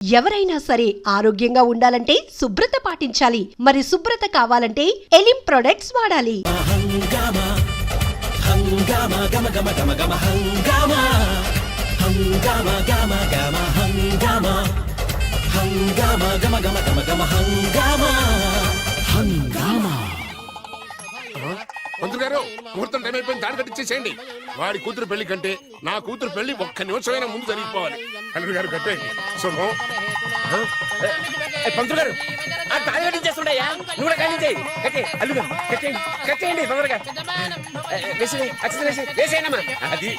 ఎవరైనా సరే ఆరోగ్యంగా ఉండాలంటే శుభ్రత పాటించాలి. మరి శుభ్రత కావాలంటే ఎలిం ప్రొడక్ట్స్ వాడాలి. మంత్రి గారు ముహూర్తం టైం అయిపోయింది, దాడి కట్టించేసేయండి. వాడి కూతురు పెళ్లి కంటే నా కూతురు పెళ్లి ఒక్క నిమిషమైనా ముందు జరిగిపోవాలి. అల్లుడు గారు కట్టేయండి. శుభం. పంతులు గారు ఆ తాళి కట్టించేస్తుండయా, నువ్వు కూడా కట్టించేయి. అల్లుడు కట్టేయండి, కట్టేయండి తొందరగా. వేసేయనమ్మా. అది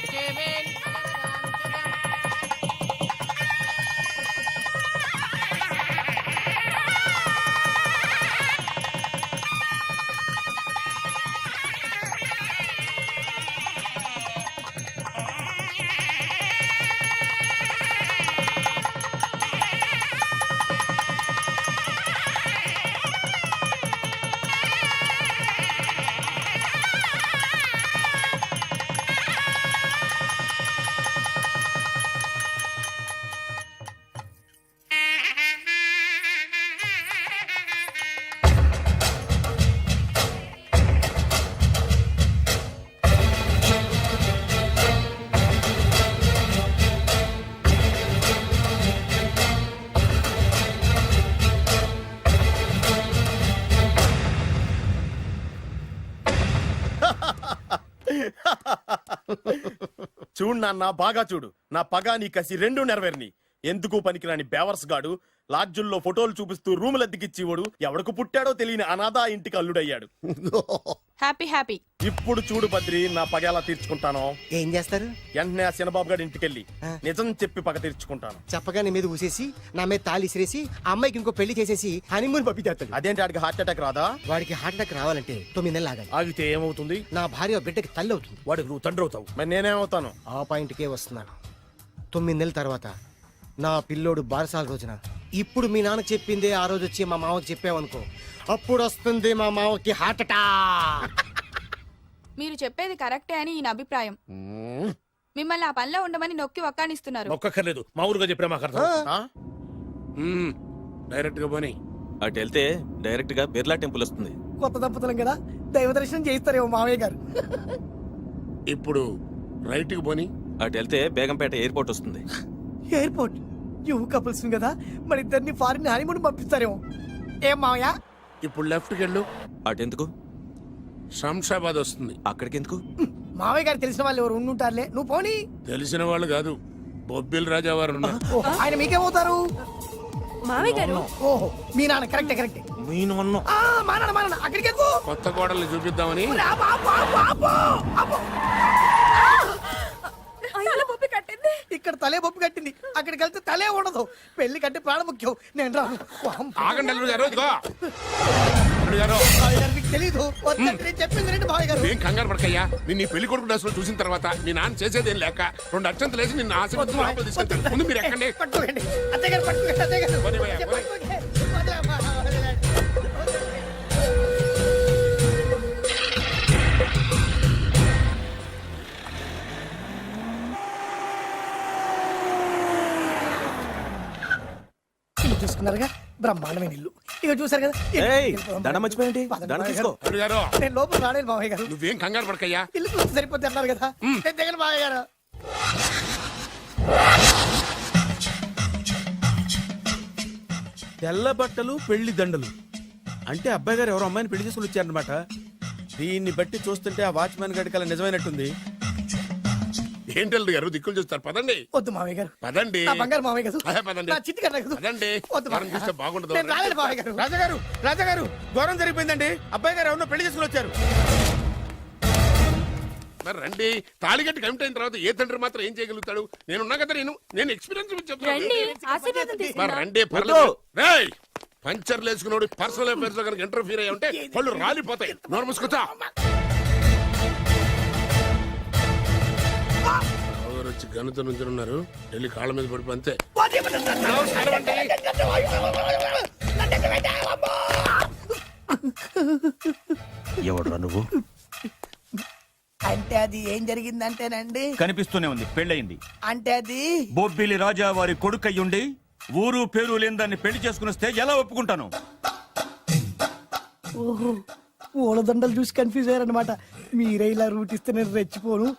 చూడు నాన్న, బాగా చూడు. నా పగ నీ కసి రెండు నెరవేరిని. ఎందుకు పనికిరాని బేవర్స్ గాడు లాడ్జుల్లో ఫోటోలు చూపిస్తూ రూములు అద్దెకిచ్చివాడు ఎవడకు పుట్టాడో తెలియని అనాథ ఇంటికి అల్లుడయ్యాడు. Happy happy. ఇప్పుడు చూడు బద్రి, నా పగ ఎలా తీర్చుకుంటానో. ఏం చేస్తారు? వెంటనే ఆ చిన్నబాబు గారి ఇంటికెళ్ళి నిజం చెప్పి పగ తీర్చుకుంటాను. చెప్పగా నీ మీద ఊసేసి నా మీద తాళి ఇసిరేసి ఆ అమ్మాయికి ఇంకో పెళ్లి చేసేసి హనీమూన్ పంపించేస్తాడు. అదేంటి, వాడికి హార్ట్ అటాక్ రాదా? వాడికి హార్ట్ అటాక్ రావాలంటే 9 నెలలు ఆగాలి. ఆగితే ఏమవుతుంది? నా భార్య బిడ్డకి తల్లి అవుతుంది. వాడికి నువ్వు తండ్రి అవుతావు. మరి నేనేమవుతాను? ఆ పాయింట్కే వస్తున్నాను. 9 నెలల తర్వాత నా పిల్లోడు బారసాల రోజున ఇప్పుడు మీ నాన్న చెప్పిందే ఆ రోజు వచ్చి మా మామకి చెప్పావనుకో, అప్పుడు వస్తుంది మా మామకి హార్ట్ అటాక్. మీరు చెప్పేది కరెక్టే అని ఈయన అభిప్రాయం. మిమ్మల్ని ఆ పనిలో ఉండమని నొక్కి ఒక్కానిస్తున్నారు. ఒక్కర్లేదు, మా ఊరుగా చెప్పినా మాకు అర్థం. డైరెక్ట్ గా పోనీ. అటు వెళ్తే డైరెక్ట్ గా బిర్లా టెంపుల్ వస్తుంది. కొత్త దంపతులం కదా, దైవ దర్శనం చేయిస్తారేమో మామయ్య గారు. ఇప్పుడు రైట్ కి పోనీ. అటు వెళ్తే బేగంపేట ఎయిర్పోర్ట్ వస్తుంది. ఎయిర్పోర్ట్ యువ కపుల్స్ కదా, మరి ఇద్దరిని ఫారిన్ హనీమూన్ పంపిస్తారేమో. ఏం మామయ్య? ఇప్పుడు లెఫ్ట్ కి వెళ్ళు. అటు ఎందుకు? శంషాబాద్ వస్తుంది. అక్కడికి ఎందుకు? మామయ్య గారు తెలిసిన వాళ్ళు ఎవరు ఉండుంటారులే, నువ్వు పోనీ. తెలిసిన వాళ్ళు కాదు, బొబ్బిల్ రాజా వారు ఉన్నారు. ఆయన మీకేమవుతారు? మామయ్య గారు. ఓహో, మీ నాన్న. కరెక్టే కరెక్టే. మా నాన్న అక్కడికి ఎక్కువ. కొత్త కోడల్ని చూపిద్దామని. ఇక్కడ తలే బొప్పి కట్టింది, అక్కడికి వెళ్తే తలే ఉండదు. పెళ్లి కట్టి ప్రాణం ముఖ్యం. నేను రాను. ఆగండి అల్లుడు గారు. ఇదిగో అల్లుడు గారు, మీకు తెలీదు. నేను చెప్పింది రండి మామయ్య గారు. ఏం కంగారు పడకయ్యా. నిన్ను పెళ్లి కొడుకు డ్రెస్ చూసిన తర్వాత మీ నాన్న చేసేదేం లేక 2 అక్షంతలు వేసి నిన్ను ఆశీర్వాదం తీసుకెళ్తాను. ముందు మీరు ఎక్కండి. పట్టుకోండి అత్తయ్య గారు, పట్టుకోండి అత్తయ్య గారు. పోనీవయ్యా, పోనీ. చూసుకున్నారుగా, బ్రహ్మాండమైన ఇల్లు. ఇక చూసారు కదా. దండ మర్చిపోయింది, దండ తీసుకో. అల్లుడు గారు, నేను లోపల రాలేదు మామయ్య గారు. నువ్వేం కంగారు పడకయ్యా. ఇల్లు చూస్తే సరిపోద్ది అన్నారు కదా. నేను దిగను మామయ్య గారు. తెల్ల బట్టలు, పెళ్లి దండలు అంటే అబ్బాయి గారు ఎవరో అమ్మాయిని పెళ్లి చేసుకుని వచ్చారనమాట. దీన్ని బట్టి చూస్తుంటే ఆ వాచ్మెన్ గడి కల నిజమైనట్టుంది. ఏంటి అల్లుడు గారు దిక్కులు చూస్తారు? పదండి. వద్దు మామయ్య గారు. పదండి. నా బంగారు మామయ్య గారు. పదండి. నా చిట్టి గారు కదా. పదండి. వద్దు మనం మామయ్య చూస్తే గారు. బాగుండదు. నేను రాలేదు మామయ్య గారు. రాజాగారు, రాజాగారు, ఘోరం జరిగిపోయిందండి. అబ్బాయి గారు ఎవరినో పెళ్లి చేసుకుని వచ్చారు. మరి రండి. తాళిగట్టి కమిట్ అయిన తర్వాత ఏ తండ్రి మాత్రం ఏం చేయగలుగుతాడు? నేనున్నా కదా, నేను ఎక్స్పీరియన్స్ చెప్తాను. మరి రండి, పర్లేదు. రేయ్, పంచర్లు వేసుకున్నాడు పర్సనల్ అఫైర్స్ లో కనుక ఇంటర్ఫీర్ అయ్యి ఉంటే వాళ్ళు రాలిపోతాయి. నోరు మూసుకుంటా. వచ్చి గనుతో నుంచి ఉన్నారు. వెళ్ళి కాళ్ళ మీద పడిపో అంతే. ఎవడురా నువ్వు? అంటే అది ఏం జరిగిందంటేనండి, కనిపిస్తూనే ఉంది, పెళ్ళయింది. అంటే అది బొబ్బిలి రాజా వారి కొడుకయ్యుండి ఊరు పేరు లేని దాన్ని పెళ్లి చేసుకుని వస్తే ఎలా ఒప్పుకుంటాను? ఓహో పూలదండలు చూసి కన్ఫ్యూజ్ అయ్యారనమాట. మీరే ఇలా రూట్ ఇస్తే నేను రెచ్చిపోను.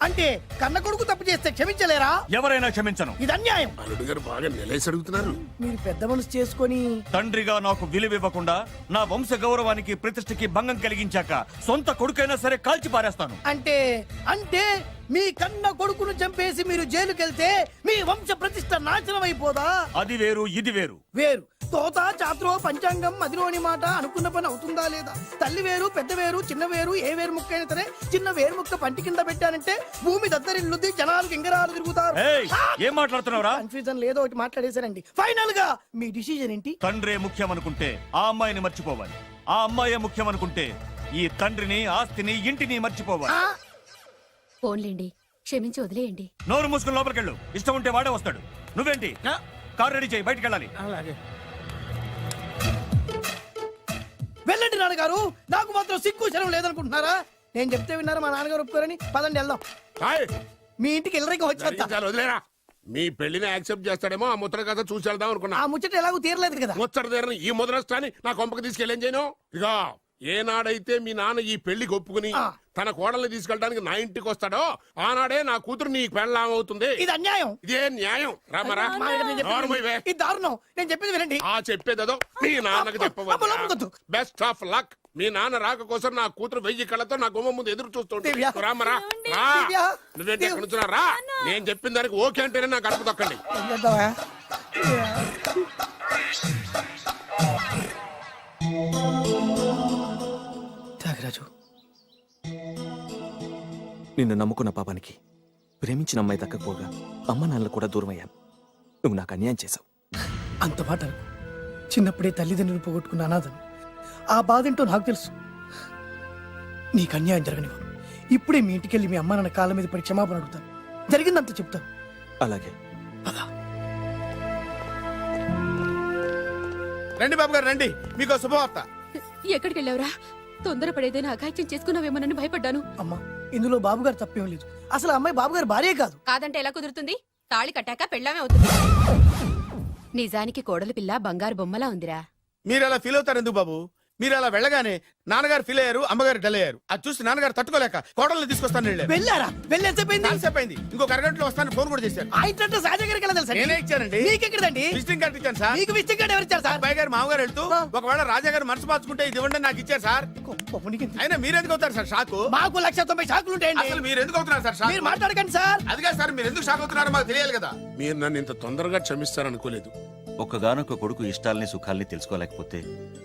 అంటే కన్న కొడుకు తప్పు చేస్తే క్షమించలేరా? ఎవరైనా క్షమించను. ఇది అన్యాయం. అల్లుడు గారు బాగా నిలేసి అడుగుతున్నారు. మీరు పెద్ద మనసు చేసుకొని తండ్రిగా నాకు విలువ ఇవ్వకుండా నా వంశ గౌరవానికి ప్రతిష్టకి భంగం కలిగించాక సొంత కొడుకైనా సరే కాల్చి పారేస్తాను. అంటే అంటే మీ కన్న కొడుకును చంపేసి మీరు జైలుకెళ్తే మీ వంశ ప్రతిష్ట నాశనం అయిపోదా? అది వేరు, ఇది వేరు. వేరు. తోత చాత్రో పంచాంగం మదిలోని మాట అనుకున్న పని అవుతుందా లేదా? తల్లి వేరు, పెద్ద వేరు, చిన్న వేరు, ఏ వేరు ముక్క అయినా సరే చిన్న వేరు ముక్క పంటి కింద పెట్టానంటే భూమి దద్దరిల్లుద్ది, జనాలు గింగరాలు తిరుగుతారు. ఏయ్, ఏం మాట్లాడుతున్నావురా? కన్ఫ్యూజన్ లేదో ఒకటి మాట్లాడేశారండి. ఫైనల్ గా మీ డిసిజన్ ఏంటి? తండ్రే ముఖ్యం అనుకుంటే ఆ అమ్మాయిని మర్చిపోవాలి. ఆ అమ్మాయే ముఖ్యం అనుకుంటే ఈ తండ్రిని, ఆస్తిని, ఇంటిని మర్చిపోవాలి. ఫోన్లేండి, క్షమించి వదిలేయండి. నోరు మూసుకుని లోపలికెళ్ళు. ఇష్టం ఉంటే వాడే వస్తాడు. నువ్వేంటి? కార్ రెడీ చేయి, బయటికి వెళ్ళాలి. వెళ్ళండి నాన్నగారు. నాకు మాత్రం సిగ్గు శరం లేదనుకుంటున్నారా? నేను చెప్తే విన్నారా? మా నాన్నగారు ఒప్పుకోరని. పదండి వెళ్దాం. హాయ్, మీ ఇంటికి ఎల్లరికి వచ్చేస్తా. జరిగించాలి, వదిలేరా. మీ పెళ్లిని యాక్సెప్ట్ చేస్తాడేమో ఆ ముద్ర కథ చూసి వెళ్దాం అనుకున్నా. ఆ ముచ్చట ఎలాగో తీరలేదు కదా. ముచ్చట తీరని ఈ ముద్రష్టాన్ని నా కొంపకి తీసుకెళ్ళేం చేయను. ఇక ఏనాడైతే మీ నాన్న ఈ పెళ్లికి ఒప్పుకుని తన కోడల్ని తీసుకెళ్ళడానికి నా ఇంటికి వస్తాడో ఆనాడే నా కూతురు నీ పెళ్ళాం అవుతుంది. ఇది అన్యాయం. ఇదే న్యాయం. రామరా, మా దగ్గర నేను చెప్పేది నోరుమూయవే. ఇది దారుణం. నేను చెప్పేది వినండి. ఆ చెప్పేదేదో మీ నాన్నకి అబ్బో, చెప్పవద్దు. Best of luck. మీ నాన్న రాక కోసం నా కూతురు 1000 కళ్ళతో నా గుమ్మ ముందు ఎదురు చూస్తుంటే దివ్య. రామరా, రా. దివ్య. నువ్వేంటి ఎక్కడ నుంచున్నా? రా. నేను చెప్పిన దానికి ఓకే అంటేనే నాకు గడప తొక్కండి. ఏం చేద్దామా? త్యాగరాజు, నిన్ను నమ్ముకున్న పాపానికి ప్రేమించిన అమ్మాయి దక్కకపోగా అమ్మ నాన్నలు కూడా దూరం అయ్యాను. నువ్వు నాకు అన్యాయం చేశావు. అంత మాట అనకు. చిన్నప్పుడే తల్లిదండ్రులు పోగొట్టుకున్న అనాథను. ఆ బాధ ఏంటో నాకు తెలుసు. నీకు అన్యాయం జరగనివ్వను. ఇప్పుడే మీ ఇంటికెళ్ళి మీ అమ్మ నాన్న కాళ్ళ మీద పడి క్షమాపణ అడుగుతాను. జరిగిందంత చెప్తాను. అలాగే. రండి బాబు గారు రండి, మీకు శుభవార్త. ఎక్కడికి వెళ్ళావురా? తొందరపడేదైనా అఘాయిత్యం చేసుకున్నావేమోనని భయపడ్డాను. అమ్మా, ఇందులో బాబుగారు తప్పేం లేదు. అసలు ఆ అమ్మాయి బాబుగారు భార్యే కాదు. కాదంటే ఎలా కుదురుతుంది? తాళి కట్టాక పెళ్ళామే అవుతుంది. నిజానికి కోడలి పిల్ల బంగారు బొమ్మలా ఉందిరా. మీరు అలా ఫీల్ అవుతారు ఎందుకు బాబు? మీరు అలా వెళ్ళగానే నాన్నగారు ఫీల్ అయ్యారు, అమ్మగారు డల్ అయ్యారు. అది చూసి నాన్నగారు తట్టుకోలేక కోడల్ని తీసుకొస్తాను వెళ్ళారు. వెళ్ళారా? వెళ్ళేసేపోయింది. కాసేపోయింది. ఇంకొక అరగంటలో వస్తాను ఫోన్ కూడా చేశారు. ఆ ఇంట్లో సాజా గారికి ఎలా తెలుసా? నేనే ఇచ్చానండి. మీకెక్కడండి? విజిటింగ్ కార్డు ఇచ్చాను సార్. మీకు విజిటింగ్ కార్డు ఎవరు ఇచ్చారు సార్? అబ్బాయి గారు మామగారు వెళ్తూ ఒకవేళ రాజా గారు మనసు మార్చుకుంటే ఇది ఇవ్వండి నాకు ఇచ్చారు సార్. అయినా మీరు ఎందుకు అవుతారు సార్ షాకు? మాకు 190 షాకులు ఉంటాయండి. అసలు మీరు ఎందుకు అవుతున్నారు సార్ షాక్? మీరు మాట్లాడకండి సార్. అదిగా సార్, మీరు ఎందుకు షాక్ అవుతున్నారో మాకు తెలియాలి కదా. మీరు నన్ను ఇంత తొందరగా క్షమిస్తారనుకోలేదు. ఒక్కగానొక్క కొడుకు ఇష్టాల్ని సుఖాల్ని తెలుసుకోలేకపోతే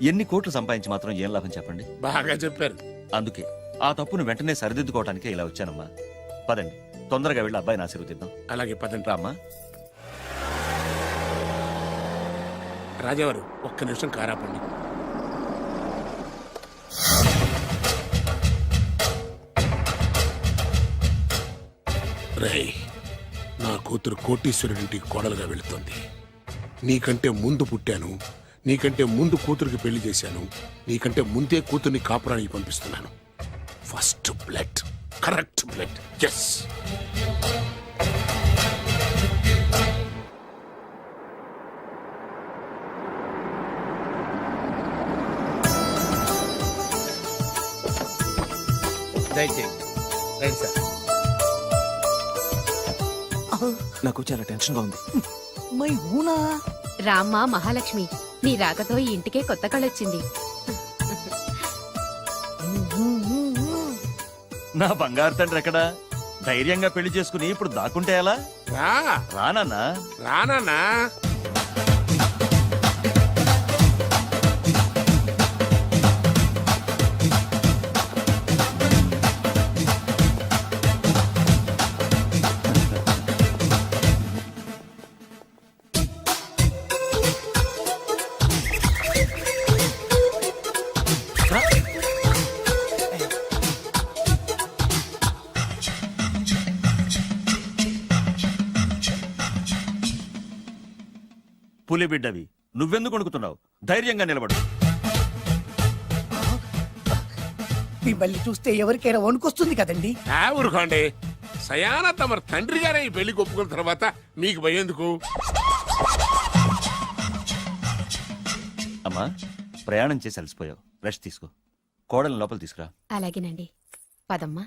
ఎన్ని కోట్లు సంపాదించి మాత్రం ఏం లాభం చెప్పండి. బాగా చెప్పారు. అందుకే ఆ తప్పును వెంటనే సరిదిద్దుకోవటానికే ఇలా వచ్చానమ్మా. పదండి, తొందరగా వెళ్ళి అబ్బాయిని ఆశీర్వదిద్దాం. అలాగే పదండి. రామ్మా. రాజావారు ఒక్క నిమిషం కారాపండి. రేయ్, నా కూతురు కోటీశ్వరుడింటికి కోడలుగా వెళుతోంది. నీకంటే ముందు పుట్టాను, నీకంటే ముందు కూతురికి పెళ్లి చేశాను, నీకంటే ముందే కూతుర్ని కాపురానికి పంపిస్తున్నాను. First blood, correct blood. Yes. దయచేయండి రండి సార్. నాకు చాలా టెన్షన్గా ఉంది. మై హూనా. రామ్మ మహాలక్ష్మి, నీ రాకతో ఈ ఇంటికే కొత్త కళొచ్చింది. నా బంగారు తండ్రి ఎక్కడా? ధైర్యంగా పెళ్లి చేసుకుని ఇప్పుడు దాక్కుంటే ఎలా? రా. రానన్నా. రానా? పులి బిడ్డవి, నువ్వెందుకు వణుకుతున్నావు? ధైర్యంగా నిలబడు. మిమ్మల్ని చూస్తే ఎవరికైనా వణుకొస్తుంది కదండి. ఊరుకోండి. సయాన తమ తండ్రి గారే ఈ పెళ్లికి ఒప్పుకున్న తర్వాత మీకు భయం ఎందుకు? అమ్మా ప్రయాణం చేసి అలసిపోయావు, రెస్ట్ తీసుకో. కోడల్ని లోపల తీసుకురా. అలాగేనండి పదమ్మా.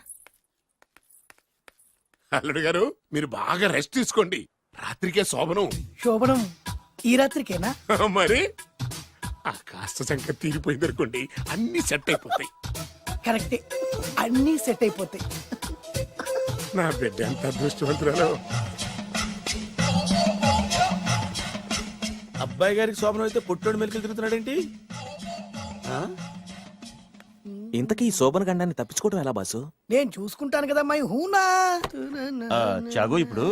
అల్లుడు గారు మీరు బాగా రెస్ట్ తీసుకోండి, రాత్రికే శోభనం. శోభనం ఈ రాత్రికేనా? మరి ఆ కాస్త సంఖ్య తీరిపోయింది అనుకోండి, అన్ని సెట్ అయిపోతాయి. కరెక్టే, అన్నీ సెట్ అయిపోతాయి. నా బిడ్డ ఎంత అదృష్టవంతురాలో. అబ్బాయి గారికి శోభనం అయితే పుట్టోడు మెలికలు తిరుగుతున్నాడేంటి? ఇంతకీ ఈ శోభన గండాన్ని తప్పించుకోవడం ఎలా బాసు? నేను చూసుకుంటాను కదా మై హూనా. చాగు ఇప్పుడు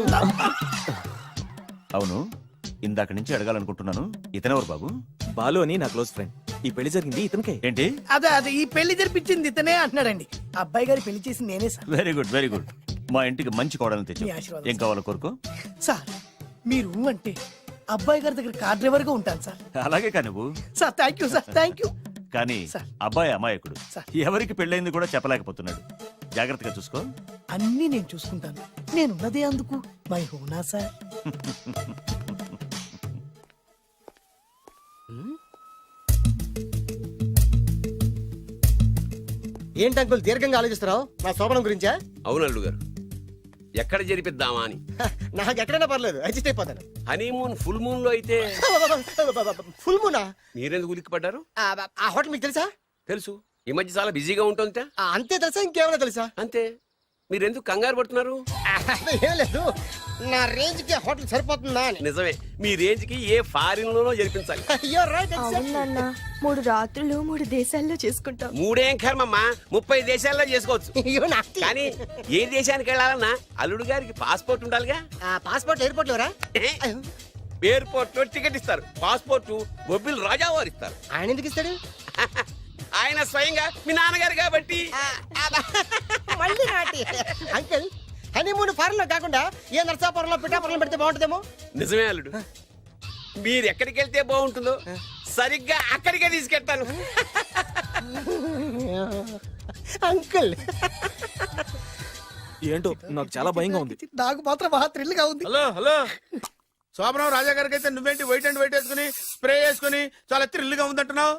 అవును, ఇందాక నుంచి అడగాలనుకుంటున్నాను, ఇతనెవరు బాబు? బాలు అని నా క్లోజ్ ఫ్రెండ్. ఈ పెళ్లి జరిగింది ఇతనికే. ఏంటి? అదే ఈ పెళ్లి జరిపించింది ఇతనే అంటున్నాడండి. అబ్బాయి గారి పెళ్లి చేసింది నేనే sir. Very good very good. మా ఇంటికి మంచి కోడల్ని తెచ్చు. మీ ఆశీర్వాదం ఏం కావాలో కోరుకో. సార్ మీరు అంటే అబ్బాయి గారి దగ్గర కార్ డ్రైవర్ గా ఉంటాను సార్. అలాగే కా నువ్వు. Sir thank you sir, thank you. కానీ సార్. అబ్బాయి అమాయకుడు, సార్. ఎవరికి పెళ్ళైంది కూడా చెప్పలేకపోతున్నాడు. జాగ్రత్తగా చూసుకో. అన్నీ నేను చూసుకుంటాను, నేనున్నదే అందుకు మై హూనా సార్. ఏంటి అంకుల్ దీర్ఘంగా ఆలోచిస్తున్నావు? నా శోభనం గురించా? అవును అల్లుడు గారు, ఎక్కడ జరిపిద్దామా అని. నాకు ఎక్కడైనా పర్లేదు, అడ్జస్ట్ అయిపోతాను. హనీమూన్ ఫుల్ మూన్ లో అయితే ఫుల్ మూనా? మీరెందుకు ఉలిక్కిపడ్డారు? ఆ హోటల్ మీకు తెలుసా? తెలుసు, ఈ మధ్య చాలా బిజీగా ఉంటుంది. అంతే తెలుసా, ఇంకేమైనా తెలుసా? అంతే. మీరెందుకు కంగారు పడుతున్నారు? ఏం లేదు, నా రేంజ్ కి హోటల్ సరిపోతుందా అని. నిజమే, మీ రేంజ్ కి ఏ ఫారిన్ లోనో జరిపించాలి. You're right, exactly. అవునన్నా 3 రాత్రులు 3 దేశాల్లో చేసుకుంటాం. 3 ఏం కర్మమ్మా, 30 దేశాల్లో చేసుకోవచ్చు. You're nasty. కానీ ఏ దేశానికి వెళ్ళాలన్నా అల్లుడు గారికి పాస్పోర్ట్ ఉండాలిగా. Passport airport LoRa? ఎయిర్పోర్ట్ లో టికెట్ ఇస్తారు, పాస్పోర్ట్ బొబ్బిల్ రాజా వారు ఇస్తారు. ఆయన ఎందుకు ఇస్తాడు? ఆయన స్వయంగా మీ నాన్నగారు కాబట్టి. మళ్ళీ నాటి అంకుల్, హనీమూన్ ఫారెన్ లో కాకుండా ఏ నర్సాపురంలో పిఠాపురంలో పెడితే బాగుంటుందేమో. నిజమే అల్లుడు, మీరు ఎక్కడికి వెళ్తే బాగుంటుందో సరిగ్గా అక్కడికే తీసుకెళ్తాను. అంకుల్ ఏంటో నాకు చాలా భయంగా ఉంది. నాకు మాత్రం బాగా థ్రిల్ గా ఉంది. హలో హలో, శోభనం రాజా గారికి అయితే నువ్వేంటి వైట్ అండ్ వైట్ వేసుకుని స్ప్రే వేసుకుని చాలా థ్రిల్ గా ఉందంటున్నావు?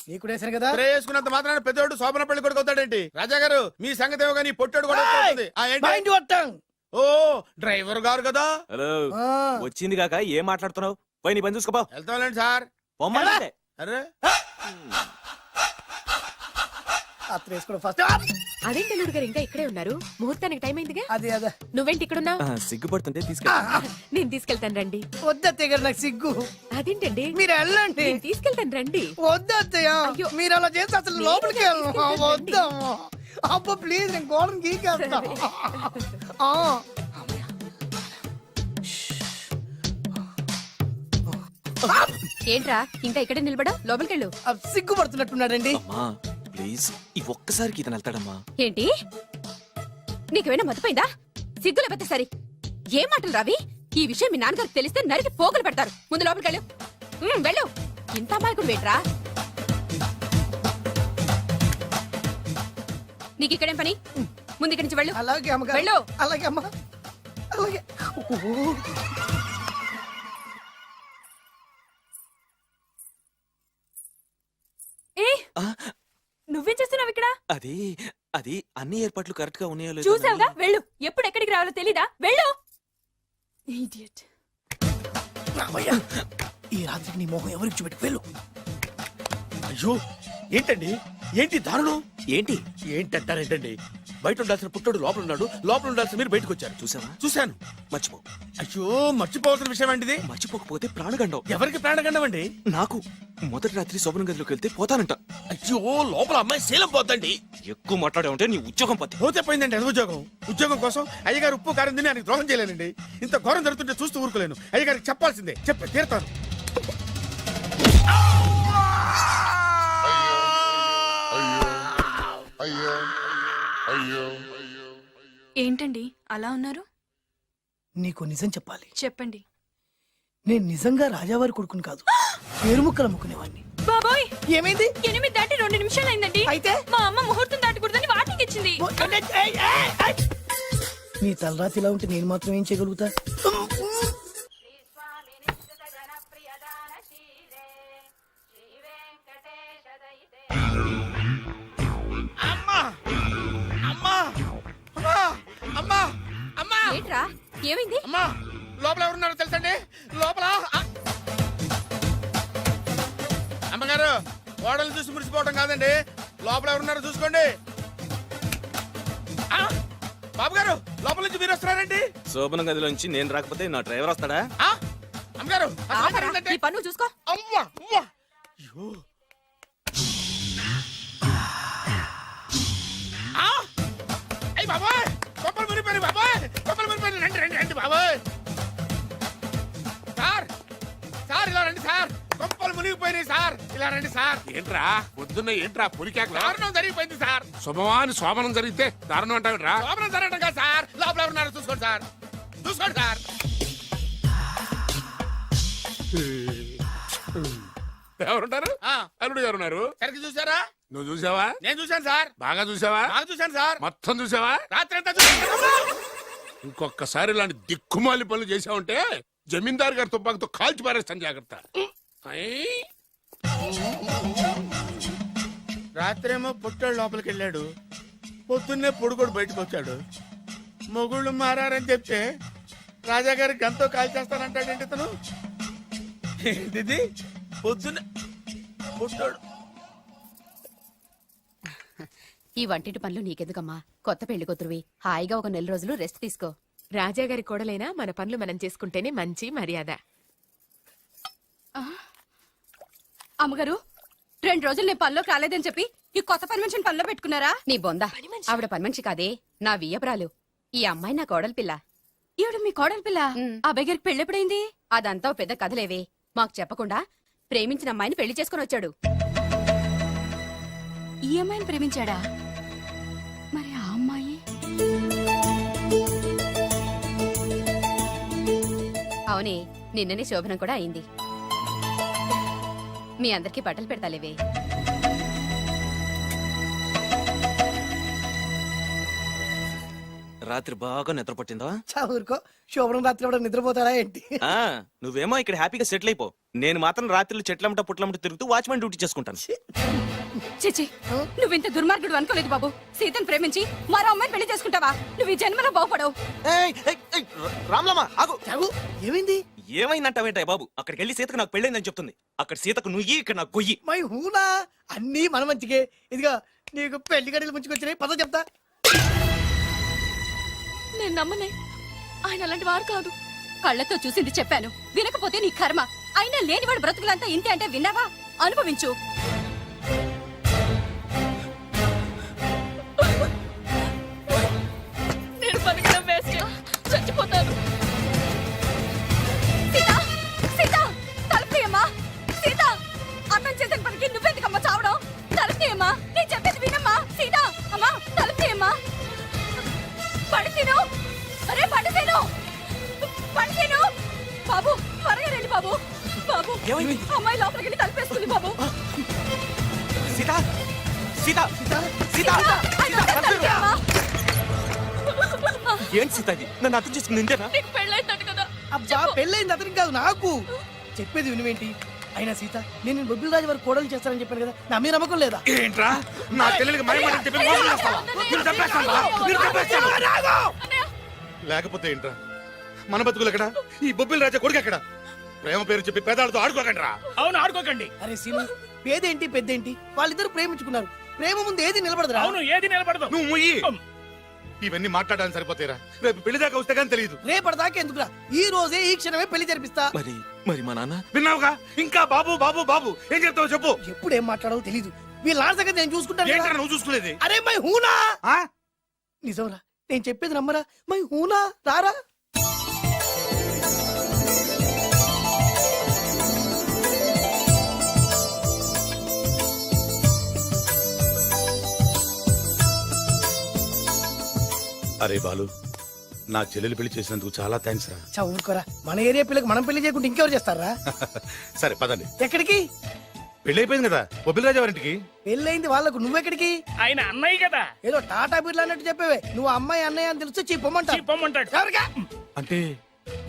నీకు వేసాను కదా. స్ప్రే వేసుకున్నంత మాత్రాన పెద్దోడు శోభన పెళ్లి కొడుకు అవుతాడేంటి? రాజా గారు మీ సంగతి ఏమో కానీ పొట్టోడు కూడా అవుతుంది. Mind your tongue. ఓ డ్రైవర్ గారు కదా. హలో, వచ్చింది కాక ఏం మాట్లాడుతున్నావు? పోయి నీ పని చూసుకోపో. వెళ్తాంలేండి సార్. పొమ్మంటే అరే అత్త వేసుకోవడం ఫస్ట్. అదేంటి అల్లుడు గారు ఇంకా ఇక్కడే ఉన్నారు? ముహూర్తానికి టైం అయిందిగా. అదే అదే నువ్వేంటి ఇక్కడున్నావు? సిగ్గుపడుతుంటే తీసుకెళ్ళి. నేను తీసుకెళ్తాను రండి. వద్దత్తయ్య గారు, నాకు సిగ్గు. అదేంటండి? మీరు వెళ్ళండి. నేను తీసుకెళ్తాను రండి. వద్దత్తయ్య, అయ్యో. మీరు అలా చేస్తే అసలు లోపలికి వెళ్ళను. వద్దమ్మా, అబ్బా ప్లీజ్, నేను గోడను గీకేస్తా. ఏంట్రా ఇంకా ఇక్కడే నిలబడా? లోపలికెళ్ళు. సిగ్గుపడుతున్నట్టున్నాడండి. అమ్మా ప్లీజ్, ఈ ఒక్కసారికి ఇతను వెళ్తాడమ్మా. ఏంటి నీకేమైనా మతిపోయిందా? సిగ్గు లేకపోతే సరి. ఏ మాటలు రావి? ఈ విషయం మీ నాన్నగారికి తెలిస్తే నరికి పోగులు పెడతారు. ముందు లోపలికెళ్ళు. వెళ్ళు. ఇంత అమాయకుడు వేట్రా? నీకు ఇక్కడేం పని? ముందు ఇక్కడి నుంచి వెళ్ళు. అలాగే అమ్మగారు. వెళ్ళు. అలాగే అమ్మా, అలాగే. ఏ నువ్వేం చేస్తున్నావు ఇక్కడ? అది అది అన్ని ఏర్పాట్లు కరెక్ట్ గా ఉన్నాయో లేదో చూసావుగా, వెళ్ళు. ఎప్పుడు ఎక్కడికి రావాలో తెలీదా? వెళ్ళు. Idiot. రామయ్య, ఈ రాత్రికి నీ మొహం ఎవరికి చూపెట్టి వెళ్ళు. అయ్యో ఏంటండి, ఏంటి దారుణం? ఏంటి ఏంటంటారేంటండి? బయట ఉండాల్సిన పుట్టోడు లోపల ఉన్నాడు, లోపల ఉండాల్సిన మీరు బయటకు వచ్చారు. చూసావా? చూశాను. మర్చిపో. అయ్యో మర్చిపోవాల్సిన విషయం అండి ఇది. మర్చిపోకపోతే ప్రాణగండం. ఎవరికి ప్రాణగండం అండి? నాకు మొదటి రాత్రి శోభన గదిలోకి వెళ్తే పోతానంట. అయ్యో లోపల అమ్మాయి శీలం పోద్దండి. ఎక్కువ మాట్లాడే నీ ఉద్యోగం పత్తి. పోతే పోయిందండి అది ఉద్యోగం. ఉద్యోగం కోసం అయ్యగారు ఉప్పు కారం తిని ఆయనకు ద్రోహం చేయలేనండి. ఇంత ఘోరం జరుగుతుంటే చూస్తూ ఊరుకోలేను. అయ్యగారికి చెప్పాల్సిందే, చెప్పే తీరుతాను. ఏంటండి అలా ఉన్నారు? నీకు నిజం చెప్పాలి. చెప్పండి. నేను నిజంగా రాజావారి కొడుకుని కాదు, పేరుముక్కలు అమ్ముకునేవాడిని. బాబోయ్, ఏమైంది? 8 దాటి 2 నిమిషాలు అయిందండి. అయితే మా అమ్మ ముహూర్తం దాటకూడదని వాటికి ఇచ్చింది. నీ తలరాతి ఇలా ఉంటే నేను మాత్రం ఏం చేయగలుగుతా? అమ్మా అమ్మా అమ్మా అమ్మా అమ్మా ఏంట్రా ఏమైంది? అమ్మా లోపల ఎవరున్నారో తెలుసండి లోపల అమ్మగారు ఓడలు చూసి మురిసిపోవడం కాదండి లోపల ఎవరున్నారో చూసుకోండి ఆ, బాబు గారు లోపల నుంచి మీరు వస్తున్నారండి శోభన గదిలోంచి నేను రాకపోతే నా డ్రైవర్ వస్తాడా? ఆ, అమ్మగారు అసలు ఏం ఆపరా, జరిగిందంటే? నీ పన్ను చూసుకో. అవ్వా అవ్వా అయ్యో ఆ! అయ్ బాబాయ్ కొప్పలు మునిపోయి బాబాయ్ కొప్పలు మునిపోయి రండి రండి రండి బాబాయ్ సార్ సార్ ఇలా రండి సార్ కొప్పలు మునిగిపోయినాయి సార్ ఇలా రండి సార్ ఏంట్రా పొద్దున్న ఏంట్రా పులికేకలా? దారుణం జరిగిపోయింది సార్ శుభమాని శోభనం జరిగితే దారుణం అంటావిట్రా? లోపల జరగడం కాదు సార్ లోపల ఎవరున్నారో చూసుకోండి సార్ చూసుకోండి సార్ ఎవరుంటారు? ఆ, అల్లుడు గారు ఉన్నారు. సరిగ్గా చూసారా నువ్వు చూసావా? నేను చూశాను సార్ బాగా చూసావా? బాగా చూశాను సార్ మొత్తం చూసావా? రాత్రి అంతా చూశాను ఇంకొకసారి ఇలాంటి దిక్కుమాలి పనులు చేసావంటే జమీందారు గారి తుపాకుతో కాల్చి పారేస్తాను జాగ్రత్త. ఐ! రాత్రేమో పుట్టాడు లోపలికి వెళ్ళాడు పొద్దున్నే పొడుగోడు బయటకు వచ్చాడు మొగుళ్ళు మారని చెప్తే రాజాగారి గంతో కాల్ చేస్తానంటాడేంటి ఇతను ఏంటిది పొద్దున్న పుట్టాడు ఈ వంటింటి పనులు నీకెందుకమ్మా? కొత్త పెళ్లి కూతురువి, హాయిగా ఒక 4 రోజులు రెస్ట్ తీసుకో. రాజాగారి కోడలైనా మన పనులు మనం చేసుకుంటేనే మంచి మర్యాద. అమ్మగారు 2 రోజులు నేను పనిలోకి రాలేదని చెప్పి ఈ కొత్త పని మనిషిని పనిలో పెట్టుకున్నారా? నీ బొంద. ఆవిడ పని మనిషి కాదే, నా వియ్యపురాలు. ఈ అమ్మాయి నా కోడలి పిల్ల. ఈవిడ మీ కోడలి పిల్ల? ఆ బెగరికి పెళ్ళెప్పుడైంది? అదంతా ఓ పెద్ద కథలేవే. మాకు చెప్పకుండా ప్రేమించిన అమ్మాయిని పెళ్లి చేసుకుని వచ్చాడు. ఈ అమ్మాయిని ప్రేమించాడా? మరి ఆ అమ్మాయి? అవునే, నిన్ననే శోభనం కూడా అయింది. మీ అందరికి బట్టలు పెడతాలేవే. రాత్రి బాగా నిద్ర పట్టిందా? ఊరుకో, శోభనం రాత్రి కూడా నిద్రపోతాడా ఏంటి? ఆ, నువ్వేమో ఇక్కడ హ్యాపీగా సెటిల్ అయిపో. నేను మాత్రం రాత్రులు చెట్లమట పుట్లమట తిరుగుతూ వాచ్మెన్ డ్యూటీ చేసుకుంటాను. చిచి, నువ్వింత దుర్మార్గుడు అనుకోలేదు బాబు. సీతను ప్రేమించి మరో అమ్మాయిని పెళ్లి చేసుకుంటావా? నువ్వు ఈ జన్మలో బాగుపడవు. రామ్లమ్మా ఆగు. చావు, ఏమైంది? ఏమైందంటావేంటాయి బాబు? అక్కడికి వెళ్ళి సీతకు నాకు పెళ్ళైందని చెప్తుంది. అక్కడ సీతకు నుయ్యి, ఇక్కడ నాకు గొయ్యి. మై హూనా, అన్నీ మన మంచికే. ఇదిగా నీకు పెళ్లి గడిలు ముంచుకొచ్చినాయి, పద చెప్తా. నేను నమ్మనే, ఆయన అలాంటి వారు కాదు. కళ్ళతో చూసింది చెప్పాను, వినకపోతే నీ కర్మ. అయినా లేనివాడు బ్రతుకులంతా ఇంతే అంటే విన్నావా? అనుభవించు. నేను బతకడం వేస్ట్, చచ్చిపోతాను. సీత, సీత, తలుపు తీయమ్మా. సీత, అన్నం చేసిన పనికి నువ్వెందుకమ్మా చావడం? తలుపు తీయమ్మా, నేను చెప్పేది వినమ్మా. సీత, అమ్మా తలుపు తీయమ్మా. పడితేను, అరే పడితేను, పడితేను. బాబు త్వరగా రండి బాబు. బాబు, ఏమైంది? అమ్మాయి లోపలికి వెళ్ళి తలుపేసుకుంది బాబు. సీత సీత సీత సీత ఆయన తలుపు తీయమ్మా. ఏంటి సీత ఇది? నన్ను అర్థం చేసుకుంది ఇంతేనా? నీకు పెళ్ళైందట కదా. అబ్బా, పెళ్ళైంది అతనికి కాదు, నాకు. చెప్పేది వినువేంటి? అయినా సీత, నేను బొబ్బిల్ రాజు వారు కోడలు చేస్తానని చెప్పాను కదా, నా మీద నమ్మకం లేదా? ఏంట్రా నా చెల్లెలికి మై మాట చెప్పి మోసం చేస్తావా? నిన్ను చంపేస్తావా? నిన్ను చంపేస్తావా? లేకపోతే ఏంట్రా మన బతుకులు ఎక్కడ? ఈ బొబ్బిల రాజా కొడుకు ఎక్కడ? ప్రేమ పేరు చెప్పి పేదాలతో ఆడుకోకండి రా. అవును ఆడుకోకండి. అరే సీను, పేదేంటి పెద్దేంటి, వాళ్ళిద్దరు ప్రేమించుకున్నారు. ప్రేమ ముందు ఏది నిలబడదురా? అవును ఏది నిలబడదు. నువ్వు ముయ్యి. ఇవన్నీ మాట్లాడడానికి సరిపోతారా? రేపు పెళ్లి దాకా వస్తే కానీ తెలియదు. రేపటిదాకా ఎందుకురా, ఈ రోజే ఈ క్షణమే పెళ్లి జరిపిస్తా. మరి మరి మా నాన్న? విన్నావుగా? ఇంకా బాబు బాబు బాబు ఏం చెప్తావు చెప్పు. ఎప్పుడు ఏం మాట్లాడవో తెలీదు. వీళ్ళ నాన్న సంగతి నేను చూసుకుంటాను కదా. ఏంట్రా నువ్వు చూసుకునేది? అరే మై హూనా. ఆ? నిజంరా, నేను చెప్పేది నమ్మరా? మై హూనా, రారా. అరే బాలు, నా చెల్లెలు పెళ్లి చేసినందుకు చాలా థ్యాంక్స్ రా. చదువుకోరా, మన ఏరియా పిల్లకి మనం పెళ్లి చేయకుండా ఇంకెవరు చేస్తారా? సరే పదండి. ఎక్కడికి? పెళ్లి అయిపోయింది కదా బొబ్బిల రాజా వారింటికి. పెళ్ళైంది వాళ్ళకు, నువ్వెక్కడికి? ఆయన అన్నయ్య కదా. ఏదో టాటా బిర్లా అన్నట్టు చెప్పేవే. నువ్వు అమ్మాయి అన్నయ్య అని తెలిస్తే చీ పొమ్మంటాడు. పొమ్మంటాడు. ఎవరికా? అంటే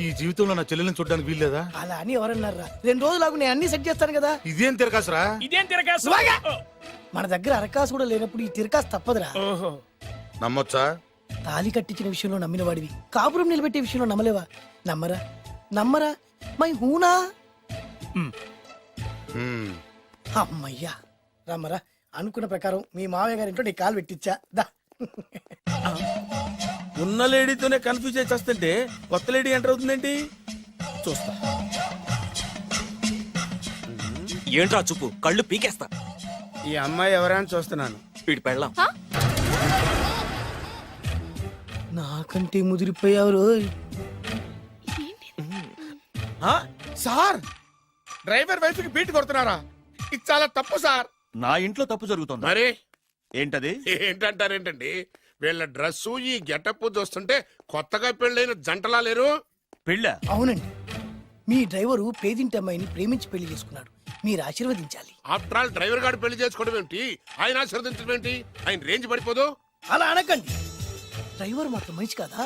ఈ జీవితంలో నా చెల్లెల్ని చూడడానికి వీల్లేదా? అలా అని ఎవరన్నారా? 2 రోజులు నేను అన్ని సెట్ చేస్తాను కదా. ఇదేం తిరకాసురా? ఇదేం తిరగాసు? మన దగ్గర అరకాసు కూడా లేనప్పుడు ఈ తిరకాసు తప్పదురా. నమ్మొచ్చా? తాళి కట్టించిన విషయంలో నమ్మిన వాడివి కాపురం నిలబెట్టే విషయంలో నమ్మలేవా? నమ్మరా నమ్మరా మై హూనా. హ్మ్. అమ్మయ్యా రమ్మరా. అనుకున్న ప్రకారం మీ మావయ్య గారి ఇంట్లో నీ కాలు పెట్టించా దా. ఉన్న లేడీతోనే కన్ఫ్యూజ్ అయి వస్తుంటే కొత్త లేడీ ఎంటర్ అవుతుందేంటి? చూస్తా. ఏంట్రా చూపు, కళ్ళు పీకేస్తా. ఈ అమ్మాయి ఎవరైనా చూస్తున్నాను. వీడి పెళ్ళాం. నాకంటే ముదిరిపోయావు రోయ్. సార్, డ్రైవర్ వైఫ్ కి బీట్ కొడుతున్నారా? ఇది చాలా తప్పు సార్. నా ఇంట్లో తప్పు జరుగుతుంది. మరి ఏంటది? ఏంటంటారేంటండి, వీళ్ళ డ్రెస్సు ఈ గెటప్ చూస్తుంటే కొత్తగా పెళ్ళైన జంటలా లేరు. పెళ్ళా? అవునండి, మీ డ్రైవరు పేదింటి అమ్మాయిని ప్రేమించి పెళ్లి చేసుకున్నాడు. మీరు ఆశీర్వదించాలి. ఆఫ్టర్ ఆల్ డ్రైవర్ గారు పెళ్లి చేసుకోవడం ఏంటి, ఆయన ఆశీర్వదించడం ఏంటి? ఆయన రేంజ్ పడిపోదు. అలా అనకండి. డ్రైవర్ మాత్రం మనిషి కాదా?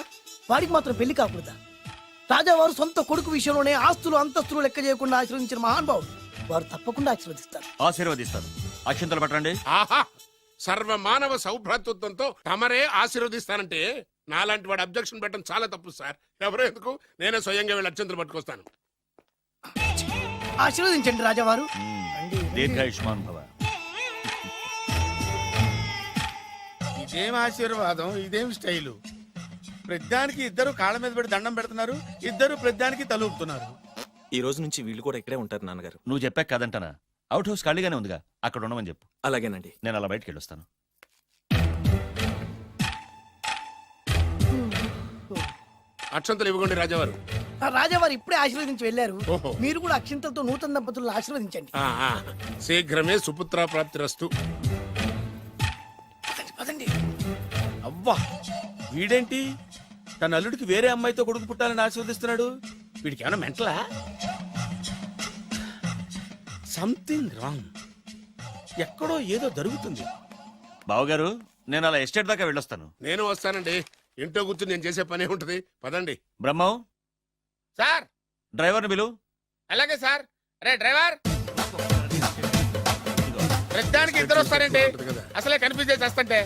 వాడికి మాత్రం పెళ్లి కాకూడదా? రాజావారు సొంత కొడుకు విషయంలోనే ఆస్తులు అంతస్తులు లెక్క చేయకుండా ఆశీర్వదించిన మహానుభావుడు. వారు తప్పకుండా ఆశీర్వదిస్తారు. ఆశీర్వదిస్తాను. అక్షంతలు పట్టండి. ఆహా, సర్వ మానవ సౌభ్రాతృత్వంతో తమరే ఆశీర్వదిస్తానంటే నాలాంటి వాడు అబ్జెక్షన్ పెట్టడం చాలా తప్పు సార్. ఎవరో ఎందుకు, నేనే స్వయంగా వీళ్ళ అత్యంతలు పట్టుకొస్తాను. ఆశీర్వదించండి రాజావారు. దీర్ఘాయుష్మాన్ భవ. ఇదేం ఆశీర్వాదం, ఇదేం స్టైలు? ప్రతిదానికి ఇద్దరు కాళ్ళ మీద పెట్టి దండం పెడుతున్నారు, ఇద్దరు ప్రతిదానికి తలూపుతున్నారు. ఈ రోజు నుంచి వీళ్ళు కూడా ఇక్కడే ఉంటారు నాన్నగారు. నువ్వు చెప్పాక కాదంటానా? అవుట్ హౌస్ ఖాళీగానే ఉందిగా, అక్కడ ఉండమని చెప్పు. అలాగేనండి. నేను అలా బయటికి వెళ్ళొస్తాను. అక్షంతలు ఇవ్వకండి రాజావారు. ఆ రాజావారు ఇప్పుడే ఆశీర్వదించి వెళ్ళారు. ఓహో. మీరు కూడా అక్షింతలతో నూతన దంపతులను ఆశీర్వదించండి. శీఘ్రమే సుపుత్ర ప్రాప్తి రస్తు. పదండి. అవ్వా, వీడేంటి తన అల్లుడికి వేరే అమ్మాయితో కొడుకు పుట్టాలని ఆశీర్వదిస్తున్నాడు? వీడికి ఏమైనా మెంటలా? Something wrong. ఎక్కడో ఏదో జరుగుతుంది. బావగారు, నేను అలా ఎస్టేట్ దాకా వెళ్ళొస్తాను. నేను వస్తానండి. ఇంట్లో కూర్చొని నేను చేసే పనే ఉంటది. పదండి. బ్రహ్మం, సార్, డ్రైవర్ని పిలు. అలాగే సార్. అరే డ్రైవర్, ప్రతిదానికి ఇద్దరు వస్తారండి. అసలే కన్ఫ్యూజ్ చేసి వస్తుంటే.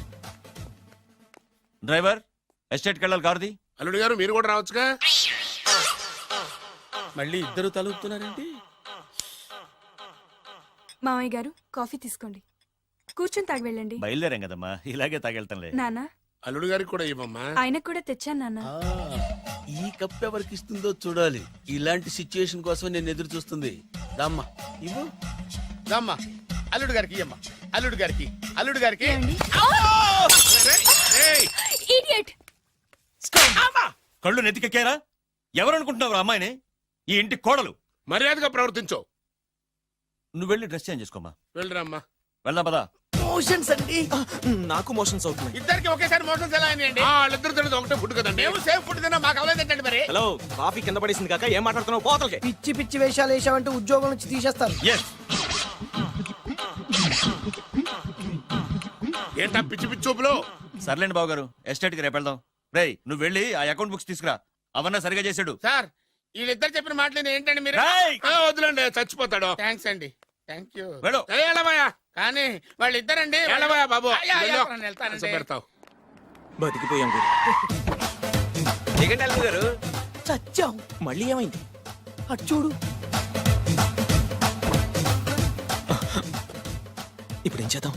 డ్రైవర్, ఎస్టేట్కి వెళ్ళాలి, కారుది. అల్లుడు గారు మీరు కూడా రావచ్చుగా. మళ్ళీ ఇద్దరు తలుపుతున్నారేంటి? మామయ్య గారు కాఫీ తీసుకోండి. కూర్చొని తాగి వెళ్ళండి. బయలుదేరాం కదమ్మా, ఇలాగే తాగెళ్తానులే. నాన్న, అల్లుడు గారికి కూడా ఇవ్వమ్మా. ఆయనకు కూడా తెచ్చాను నాన్న. ఈ కప్ ఎవరికి ఇస్తుందో చూడాలి. ఇలాంటి సిచ్యుయేషన్ కోసం నేను ఎదురు చూస్తుంది. దమ్మా ఇవ్వు, దమ్మా. అల్లుడు గారికి ఇయ్యమ్మా. అల్లుడు గారికి, అల్లుడు గారికి. ఇడియట్. కళ్ళు నెత్తికెక్కారా? ఎవరనుకుంటున్నావు అమ్మాయిని? ఈ ఇంటి కోడలు. మర్యాదగా ప్రవర్తించో. నువ్వు వెళ్ళి డ్రెస్ చేంజ్ చేసుకోమ్మా. వెళ్ళరమ్మా. వెళ్దాం పదా. మోషన్స్ అండి. నాకు మోషన్స్ అవుతున్నాయి. ఇద్దరికి ఒకేసారి మోషన్స్ ఎలా అయినాయండి? వాళ్ళిద్దరు తినదు ఒకటే ఫుడ్ కదండి. మేము సేఫ్ ఫుడ్ తిన్నా, మాకు అవ్వలేదండి మరి. హలో, కాఫీ కింద పడేసింది కాక ఏం మాట్లాడుతున్నావు? పోతలకి. పిచ్చి పిచ్చి వేషాలు వేసామంటే ఉద్యోగం నుంచి తీసేస్తారు. ఎస్. ఏంటా పిచ్చి పిచ్చి చూపులు? సర్లేండి బావగారు, ఎస్టేట్ కి రేపు వెళ్దాం. రేయ్, నువ్వు వెళ్ళి ఆ అకౌంట్ బుక్స్ తీసుకురా. అవన్నా సరిగా చేసాడు. సార్, వీళ్ళిద్దరు చెప్పిన మాటలు ఏంటండి మీరు? రేయ్! వదిలేండి, చచ్చిపోతాడు. థ్యాంక్స్ అండి. Thank you. వెళ్ళు. వెళ్ళబోయా కానీ వాళ్ళిద్దరండి. వెళ్ళబోయా బాబు. అయ్యా, వెళ్ళు. నేను వెళ్తానండి. అసలు పెడతావు. బతికిపోయాం గురు. గారు చచ్చాం. మళ్ళీ ఏమైంది? అటు చూడు. ఇప్పుడు ఏం చేద్దాం?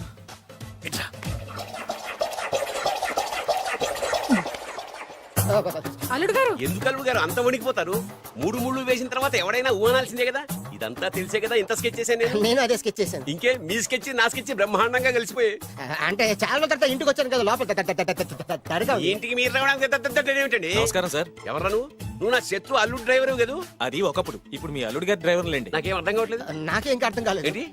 అల్లుడు గారు, ఎందుకు అల్లుడు గారు అంత వణికిపోతారు? 3 ముళ్ళు వేసిన తర్వాత ఎవడైనా ఊనాల్సిందే కదా. ఇదంతా తెలిసే కదా ఇంత స్కెచ్ చేశాను నేను అదే స్కెచ్ చేశాను. ఇంకే మీ స్కెచ్ నా స్కెచ్ బ్రహ్మాండంగా కలిసిపోయి. అంటే చాలా రోజుల తర్వాత ఇంటికి వచ్చాను కదా, లోపల తడగా ఉంది. ఇంటికి మీరు రావడానికి ఏమిటండి? నమస్కారం సార్. ఎవరు నువ్వు నా శత్రు అల్లుడు డ్రైవర్ కదా? అది ఒకప్పుడు. ఇప్పుడు మీ అల్లుడు గారి డ్రైవర్ లేండి. నాకేం అర్థం కావట్లేదు. నాకే ఇంకా అర్థం కాలేదు. ఏంటి?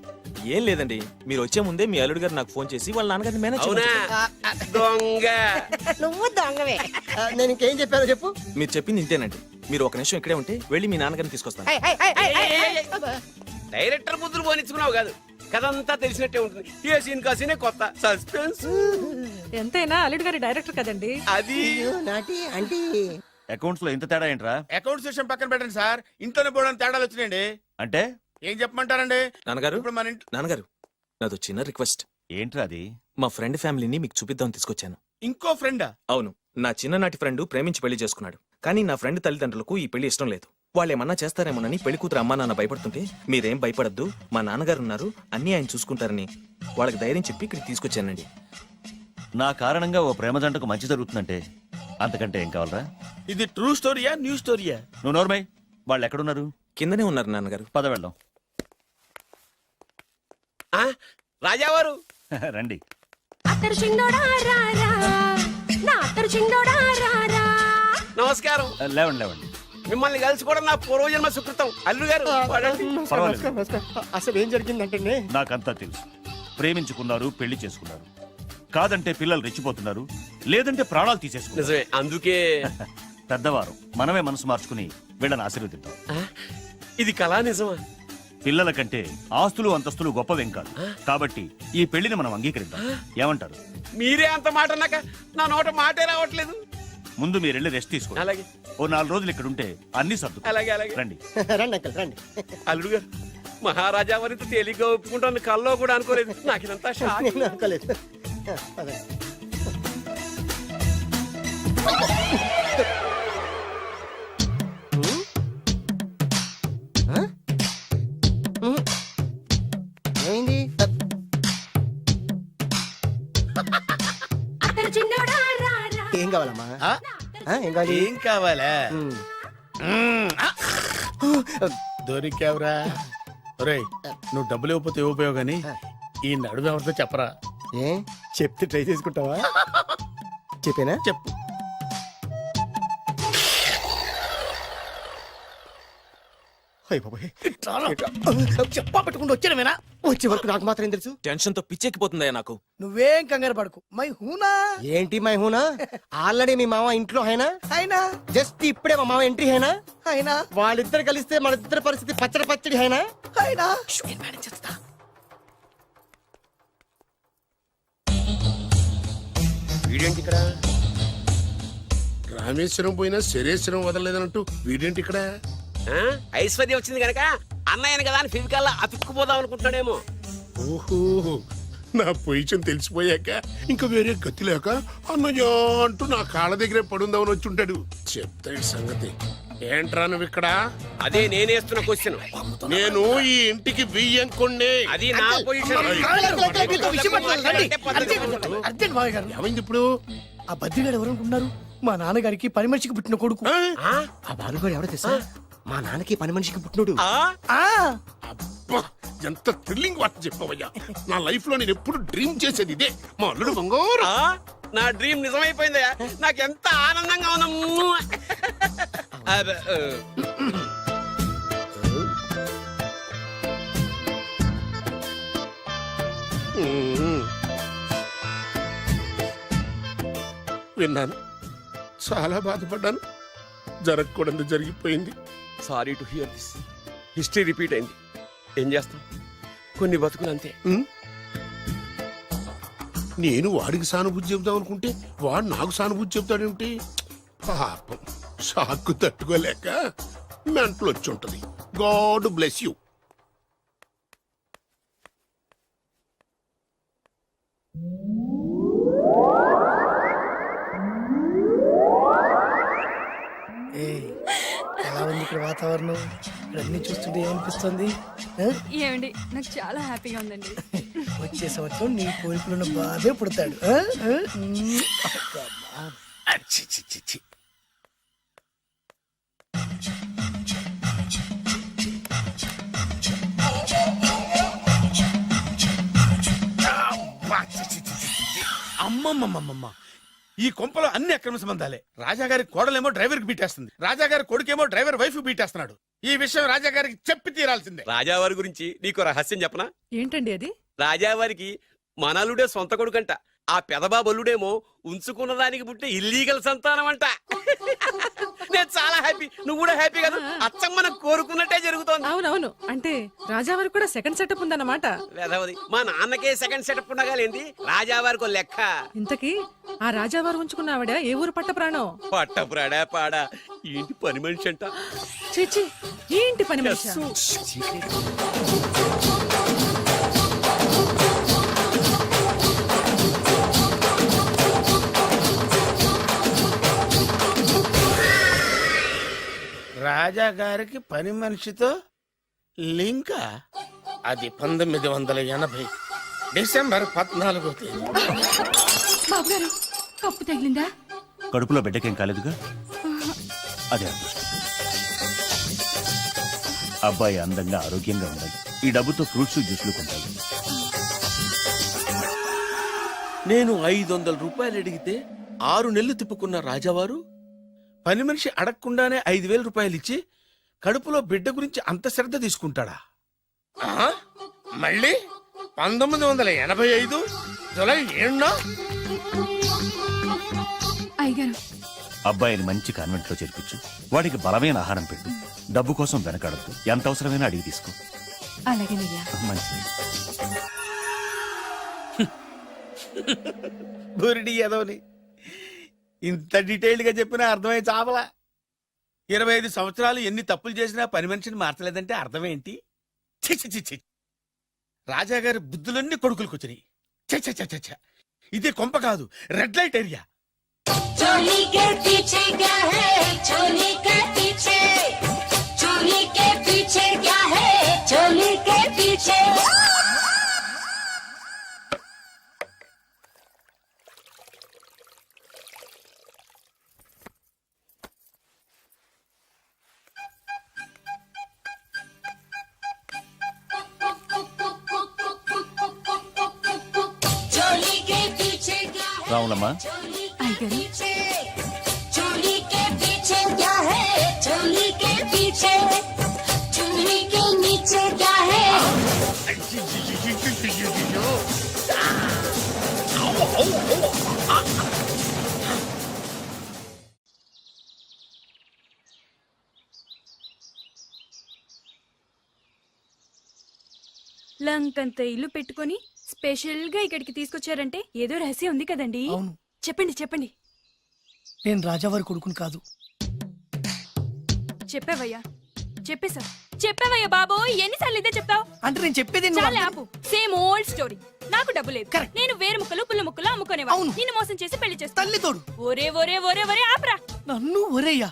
ఏం లేదండి, మీరు వచ్చే ముందే మీ అల్లుడు గారు నాకు ఫోన్ చేసి వాళ్ళ నాన్నగారిని మేనేజ్ అవునా? చేయమని దొంగ. నువ్వు దొంగవే. నేను ఇంకేం చెప్పానో చెప్పు. మీరు చెప్పింది ఇంతేనండి. మీరు ఒక నిమిషం ఇక్కడే ఉంటే వెళ్ళి మీ నాన్నగారిని తీసుకొస్తాను. డైరెక్టర్ ముద్దులు పోనిచ్చుకున్నావు కాదు, కథంతా తెలిసినట్టే ఉంటుంది. ఏ సీన్ కా సీనే కొత్త సస్పెన్స్. ఎంతైనా అల్లుడు గారి డైరెక్టర్ కదండి. అది నాటి అంటే అకౌంట్స్ లో ఇంత తేడా ఏంట్రా? అకౌంట్స్ విషయం పక్కన పెట్టండి సార్, ఇంట్లోనే పోవడానికి తేడాలు వచ్చినాయండి. అంటే ఏం చెప్పమంటారండి? నాన్నగారు ఇప్పుడు మన ఇంట్లో నాన్నగారు నాదో చిన్న రిక్వెస్ట్. ఏంట్రా అది? మా ఫ్రెండ్ ఫ్యామిలీని మీకు చూపిద్దామని తీసుకొచ్చాను. ఇంకో ఫ్రెండా? అవును, నా చిన్ననాటి ఫ్రెండ్ ప్రేమించి పెళ్లి చేసుకున్నాడు. కానీ నా ఫ్రెండ్ తల్లిదండ్రులకు ఈ పెళ్లి ఇష్టం లేదు. వాళ్ళు ఏమన్నా చేస్తారేమోనని పెళ్లి కూతురు అమ్మా నాన్న భయపడుతుంటే, మీరేం భయపడద్దు, మా నాన్నగారు ఉన్నారు, అన్నీ ఆయన చూసుకుంటారని వాళ్ళకి ధైర్యం చెప్పి ఇక్కడికి తీసుకొచ్చానండి. నా కారణంగా ఓ ప్రేమ జంటకు మంచి జరుగుతుందంటే అంతకంటే ఏం కావాలరా? ఇది ట్రూ స్టోరీయా, న్యూ స్టోరీయా? నువ్వు నోర్మై, వాళ్ళు ఎక్కడున్నారు? కిందనే ఉన్నారు నాన్నగారు. పద వెళ్దాం. రాజావారు రండి. నమస్కారం. లేవండి లేవండి. మిమ్మల్ని కలిసి కూడా నా పూర్వజన్మ సుకృతం. అల్లుడు గారు వాడండి. పర్వాలేదు. అసలు ఏం జరిగిందంటే నాకంతా తెలుసు. ప్రేమించుకున్నారు, పెళ్లి చేసుకున్నారు. కాదంటే పిల్లలు రెచ్చిపోతున్నారు, లేదంటే ప్రాణాలు తీసేసుకున్నారు. నిజమే, అందుకే పెద్దవారు మనమే మనసు మార్చుకుని వీళ్ళని ఆశీర్వదిద్దాం. ఇది కళా నిజమా? పిల్లల కంటే ఆస్తులు అంతస్తులు గొప్పవేం కాదు. కాబట్టి ఈ పెళ్లిని మనం అంగీకరిద్దాం. ఏమంటారు? మీరే అంత మాట అన్నాక నా నోట మాటే రావట్లేదు. ముందు మీరు వెళ్ళి రెస్ట్ తీసుకోండి. అలాగే ఓ 4 రోజులు ఇక్కడ ఉంటే అన్ని సర్దు. అలాగే అలాగే. రండి. రండి అంకల్ రండి. అల్లుడు గారు, మహారాజా వారితో తేలిగ్గా ఒప్పుకుంటాను కల్లో కూడా అనుకోలేదు. నాకు ఇదంతా షాక్. నేను అనుకోలేదు. పదండి. ఏమైంది? ఏం కావాలమ్మా? ఏం కావాలి? ఏం కావాలా? దొరికావురా. ఒరేయ్, నువ్వు డబ్బులు ఇవ్వకపోతే ఇవ్వపోయావు గానీ ఈ నడుము ఎవరితో చెప్పరా. ఏ చెప్తే ట్రై చేసుకుంటావా? చెప్పేనా? చెప్పు. చెప్పా పెట్టుకుంటూ వచ్చాను. వచ్చే వరకు నాకు మాత్రం ఏం తెలుసు? టెన్షన్ తో పిచ్చెక్కిపోతుందయ్యా నాకు. నువ్వేం కంగారు పడకు. మై హూనా ఏంటి మైహూనా? ఆల్రెడీ మీ మామ ఇంట్లో అయినా అయినా జస్ట్ ఇప్పుడే మా మామ ఎంట్రీ అయినా అయినా వాళ్ళిద్దరు కలిస్తే మన ఇద్దరు పరిస్థితి పచ్చడి పచ్చడి అయినా అయినా వీడేంటి ఇక్కడ? రామేశ్వరం పోయినా శరేశ్వరం వదలలేదన్నట్టు వీడేంటి ఇక్కడ? ఐశ్వర్య వచ్చింది కనుక అన్నయ్యను కదా అని ఫిజికల్ అతుక్కుపోదాం అనుకుంటున్నాడేమో. ఓహో, నా పొజిషన్ తెలిసిపోయాక ఇంకా వేరే గతి లేక అన్నయ్య అంటూ నా కాళ్ళ దగ్గరే పడుందామని వచ్చి ఉంటాడు. చెప్తాడు సంగతి. ఏంట్రా నువ్వు ఇక్కడ? అదే నేనేస్తున్న క్వశ్చన్. నేను ఈ ఇంటికి బియ్యం కొన్నే. అది నా పొజిషన్. అర్జెంట్ బాయ్ గారు. ఏమైంది ఇప్పుడు? ఆ బద్రిగాడు ఎవరు అనుకుంటున్నారు? మా నాన్నగారికి పని మనిషికి పుట్టిన కొడుకు. ఆ బాలుగాడు ఎవడో తెలుసా? మా నాన్నకి పని మనిషికి పుట్టినోడు. అబ్బా, ఎంత థ్రిల్లింగ్ వార్త చెప్పవయ్యా. నా లైఫ్ లో నేను ఎప్పుడు డ్రీమ్ చేసేది ఇదే. మా అల్లుడు బంగారు. నా డ్రీమ్ నిజమైపోయిందయ్యా. నాకు ఎంత ఆనందంగా ఉందా. విన్నాను, చాలా బాధపడ్డాను. జరగకూడదు జరిగిపోయింది. Sorry to hear this. History repeat అయింది. ఏం చేస్తాం, కొన్ని బతుకులు అంతే. నేను వాడికి సానుభూతి చెబుదాం అనుకుంటే వాడు నాకు సానుభూతి చెబుతాడేమిటి? పాపం, షాక్కు తట్టుకోలేక మెంటలు వచ్చి ఉంటది. God bless you. ఎలా ఉంది ఇక్కడ వాతావరణం? ఇవన్నీ చూస్తుంటే ఏమనిపిస్తుంది? ఏమండి, నాకు చాలా హ్యాపీగా ఉందండి. వచ్చే సంవత్సరం నీ కోరికలున్న బాధే పుడతాడు. అమ్మమ్మమ్మమ్మ, ఈ కొంపలో అన్ని అక్రమ సంబంధాలే. రాజాగారి కోడలేమో డ్రైవర్ కి బీటేస్తుంది, రాజాగారి కొడుకేమో డ్రైవర్ వైఫ్ బీటేస్తున్నాడు. ఈ విషయం రాజాగారికి చెప్పి తీరాల్సిందే. రాజావారి గురించి నీకు రహస్యం చెప్పనా? ఏంటండి అది? రాజావారికి మనలుడే సొంత కొడుకంట. ఆ పెదబాబల్లుడేమో ఉంచుకున్న దానికి పుట్టే ఇల్లీగల్ సంతానం అంట. నేను చాలా హ్యాపీ, నువ్వు కూడా హ్యాపీ కదా? అచ్చం మనం కోరుకున్నట్టే జరుగుతోంది. అవునవును, అంటే రాజావారి కూడా సెకండ్ సెటప్ ఉందన్నమాట. వేదవది, మా నాన్నకే సెకండ్ సెటప్ ఉండగాలేంది, రాజావారికి లెక్క. ఇంతకీ ఆ రాజావారు ఉంచుకున్న ఆవిడ ఏ ఊరు పట్ట ప్రాణం? పట్టపురాడా పాడా ఏంటి పని మనిషి అంట. చీచి, ఏంటి పని మనిషి? రాజా గారికి పని మనిషితో లింకా? అది 1980 డిసెంబర్ 14వ తేదీ. బాబు గారు కప్పు తగిలిందా? కడుపులో బిడ్డకేం కాలేదుగా, అదే అదృష్టం. అబ్బాయి అందంగా ఆరోగ్యంగా ఉండాలి. ఈ డబ్బుతో ఫ్రూట్స్ జ్యూస్లు కొంటాను. నేను 500 రూపాయలు అడిగితే 6 నెలలు తిప్పుకున్న రాజావారు పని మనిషి అడగకుండానే 5,000 రూపాయలు ఇచ్చి కడుపులో బిడ్డ గురించి అంత శ్రద్ధ తీసుకుంటాడా? ఆ? మళ్ళీ 1985 జూలై 7న? అయ్యగారు అబ్బాయిని మంచి కాన్వెంట్ లో చేర్పించు. వాడికి బలమైన ఆహారం పెట్టు. డబ్బు కోసం వెనకాడద్దు. ఎంత అవసరమైనా అడిగి తీసుకో. అలాగేనయ్యా. మంచిది. బురిడి ఎదవని ఇంత డీటెయిల్డ్ గా చెప్పినా అర్థమై చావలా. 25 సంవత్సరాలు ఎన్ని తప్పులు చేసినా పని మనిషిని మార్చలేదంటే అర్థమేంటి? ఛీ, ఛీ, ఛీ, ఛీ. రాజాగారి బుద్ధులన్నీ కొడుకులకు వచ్చినాయి. ఛ, ఛ, ఛ, ఛ, ఛ. ఇదే కొంప కాదు, రెడ్ లైట్ ఏరియా. चोली के पीछे क्या है? चोली के पीछे, चोली के पीछे क्या है? चोली के पीछे. चोली के पीछे क्या है? రావులమ్మా, चोली के पीछे, चोली के पीछे क्या है? चोली के पीछे, चोली के नीचे क्या है? లంకంత ఇల్లు పెట్టుకొని స్పెషల్ గా ఇక్కడికి తీసుకొచ్చారంటే ఏదో రహస్యం ఉంది కదండి. అవును, చెప్పండి చెప్పండి. నేను రాజావారి కొడుకుని కాదు. చెప్పావయ్యా, చెప్పేశా. చెప్పావయ్యా బాబు, ఎన్నిసార్లు ఇదే చెప్తావు? అంటే నేను చెప్పేది నువ్వు చాలా ఆపు. Same old story. నాకు డబ్బు లేదు, Correct. నేను వేరు ముక్కలు పుల్ల ముక్కలు అమ్ముకునేవా. అవును. నిన్ను మోసం చేసి పెళ్లి చేస్తా. తల్లి తోడు ఒరే ఒరే ఒరే ఒరే ఆపరా. నన్ను ఒరేయ్యా.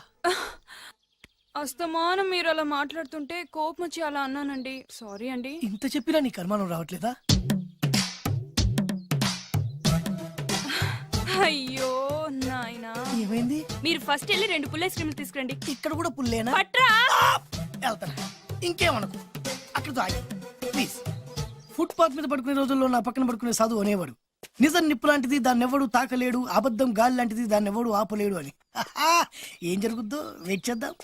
అస్తమానం మీరు అలా మాట్లాడుతుంటే కోపం వచ్చి అలా అన్నానండి. సారీ అండి. ఇంత చెప్పినా నీ కర్మానం రావట్లేదా? అయ్యో నాయనా, ఏమైంది? మీరు ఫస్ట్ వెళ్ళి 2 పుల్ల ఐస్ క్రీమ్లు తీసుకురండి. ఇక్కడ కూడా పుల్లేనా? పట్రా. వెళ్తాను. ఇంకేమనుకో, అక్కడితో ఆగి ప్లీజ్. ఫుట్పాత్ మీద పడుకునే రోజుల్లో నా పక్కన పడుకునే సాధువు అనేవాడు, నిజం నిప్పు లాంటిది దాన్ని ఎవడు తాకలేడు, అబద్ధం గాలి లాంటిది దాన్ని ఎవడు ఆపలేడు అని. ఏం జరుగుద్దో వెయిట్ చేద్దాం.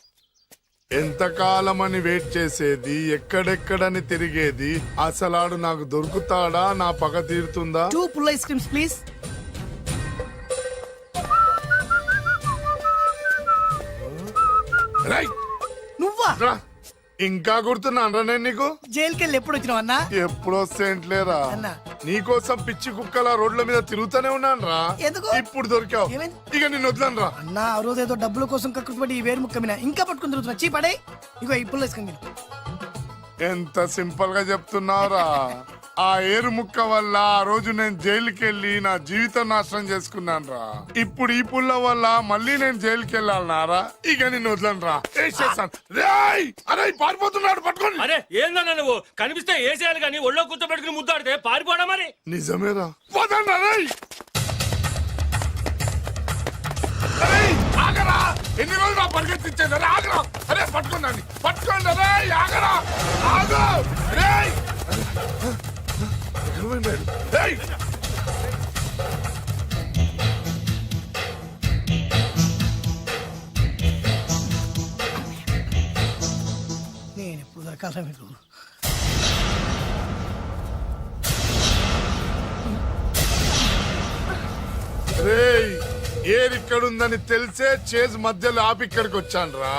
ఎంతకాలమని వెయిట్ చేసేది, ఎక్కడెక్కడని తిరిగేది, అసలాడు నాకు దొరుకుతాడా, నా పగ తీరుతుందా? 2 పుల్ల ఐస్ క్రీమ్స్ ప్లీజ్. రైట్, నువ్వా? రా. ఇంకా గుర్తున్నాను నేను నీకు. జైలుకి వెళ్ళి ఎప్పుడు వచ్చినావు అన్నా? ఎప్పుడు వస్తేంట్లేరా, అన్నా. నీకోసం పిచ్చి కుక్కల రోడ్ల మీద తిరుగుతూనే ఉన్నాను రా. ఎందుకు? ఇప్పుడు దొరికావు, ఏమైంది? ఇక నిన్ను వదలను రా. అన్నా, ఆ రోజు ఏదో డబ్బుల కోసం కక్కుతుపడి ఈ వేరు ముక్క మీద ఇంకా పట్టుకుని తిరుగుతున్నా. చీ పడే. ఇగో ఈ పుల్ల ఐస్ క్రీమ్ తిను. ఎంత సింపుల్ గా చెప్తున్నావురా. ఆ ఏరు ముక్క వల్ల ఆ రోజు నేను జైలుకి వెళ్ళి నా జీవితం నాశనం చేసుకున్నాను రా. ఇప్పుడు ఈ పుల్ల వల్ల మళ్ళీ నేను జైలుకి వెళ్ళాలన్నారా? ఇక నిన్ను వదలను రా. అరే పారిపోతున్నాడు, పట్టుకోండి. అరే ఏందన్నా నువ్వు, కనిపిస్తే ఏసేయాలి కానీ ఒళ్ళో కూర్చోబెట్టుకుని ముద్దాడితే పారిపోవడం మరి. నిజమేరా, వదలండి. ఆగరా, ఎన్ని రోజులు నా పరిగెత్తించేది? అరే ఆగరా, అరే పట్టుకోండి, పట్టుకోండి. అరే ఆగరా, ఆగు. నేను ఎప్పుడు దొరకాల మీకు? ఏరిక్కడుందని తెలిసే చేజ్ మధ్యలో ఆపి ఇక్కడికి వచ్చాను రా.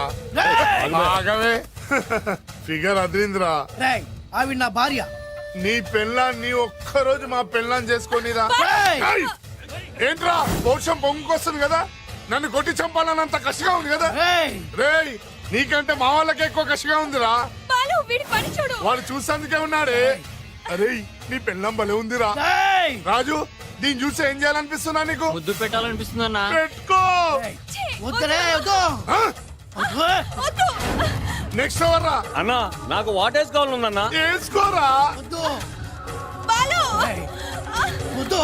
ఆగవే ఫిగర్ అదిరిందిరా. రేయ్, ఆవిడ నా భార్య. నీ పెళ్ళాన్ని ఒక్కరోజు మా పెళ్ళాన్ని చేసుకొనిరా. రేయ్! ఏయ్! ఏంట్రా పౌరుషం పొంగుకొస్తుంది కదా, నన్ను కొట్టి చంపాలన్నంత కసిగా ఉంది కదా. రేయ్! రేయ్ నీకంటే మా వాళ్ళకే ఎక్కువ కసిగా ఉందిరా. బాలు వీడి పని చూడు. వాడు చూసేందుకే ఉన్నాడే. అరే నీ పెళ్ళం భలే ఉందిరా. రేయ్! రాజు దీన్ని చూసి ఏం చేయాలనిపిస్తున్నా నీకు? ముద్దు పెట్టాలనిపిస్తుందన్నా. పెట్టుకో. వద్దురే, వద్దు. ఆ? వద్దు. నెక్స్ట్ ఎవర్రా? అన్నా నాకు వాటేస్ కావాలన్నా. వేసుకోరా. వద్దు. బాలు రేయ్, వద్దు.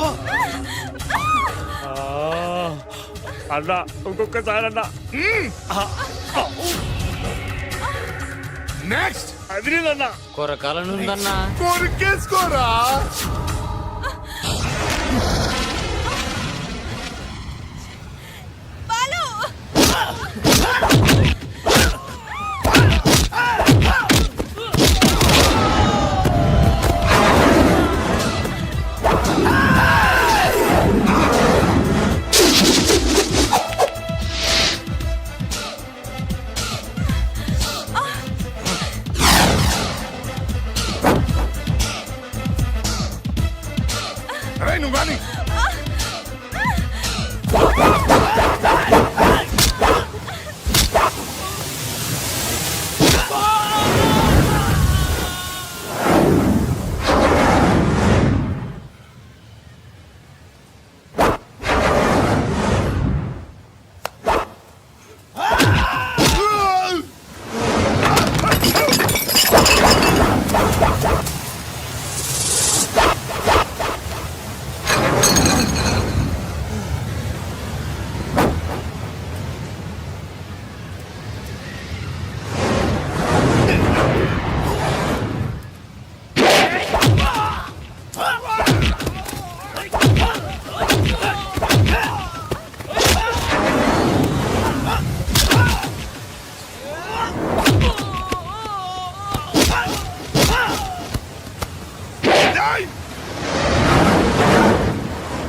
అన్నా ఇంకొకసారి అన్నా. నెక్స్ట్ అదిరిందన్నా. కొరకాలనుందన్నా. కొరికేసుకోరా. బాలు అరే నువ్వు కానీ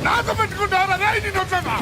నాతో పెట్టుకుంటారా రే నిన్ను వచ్చానా?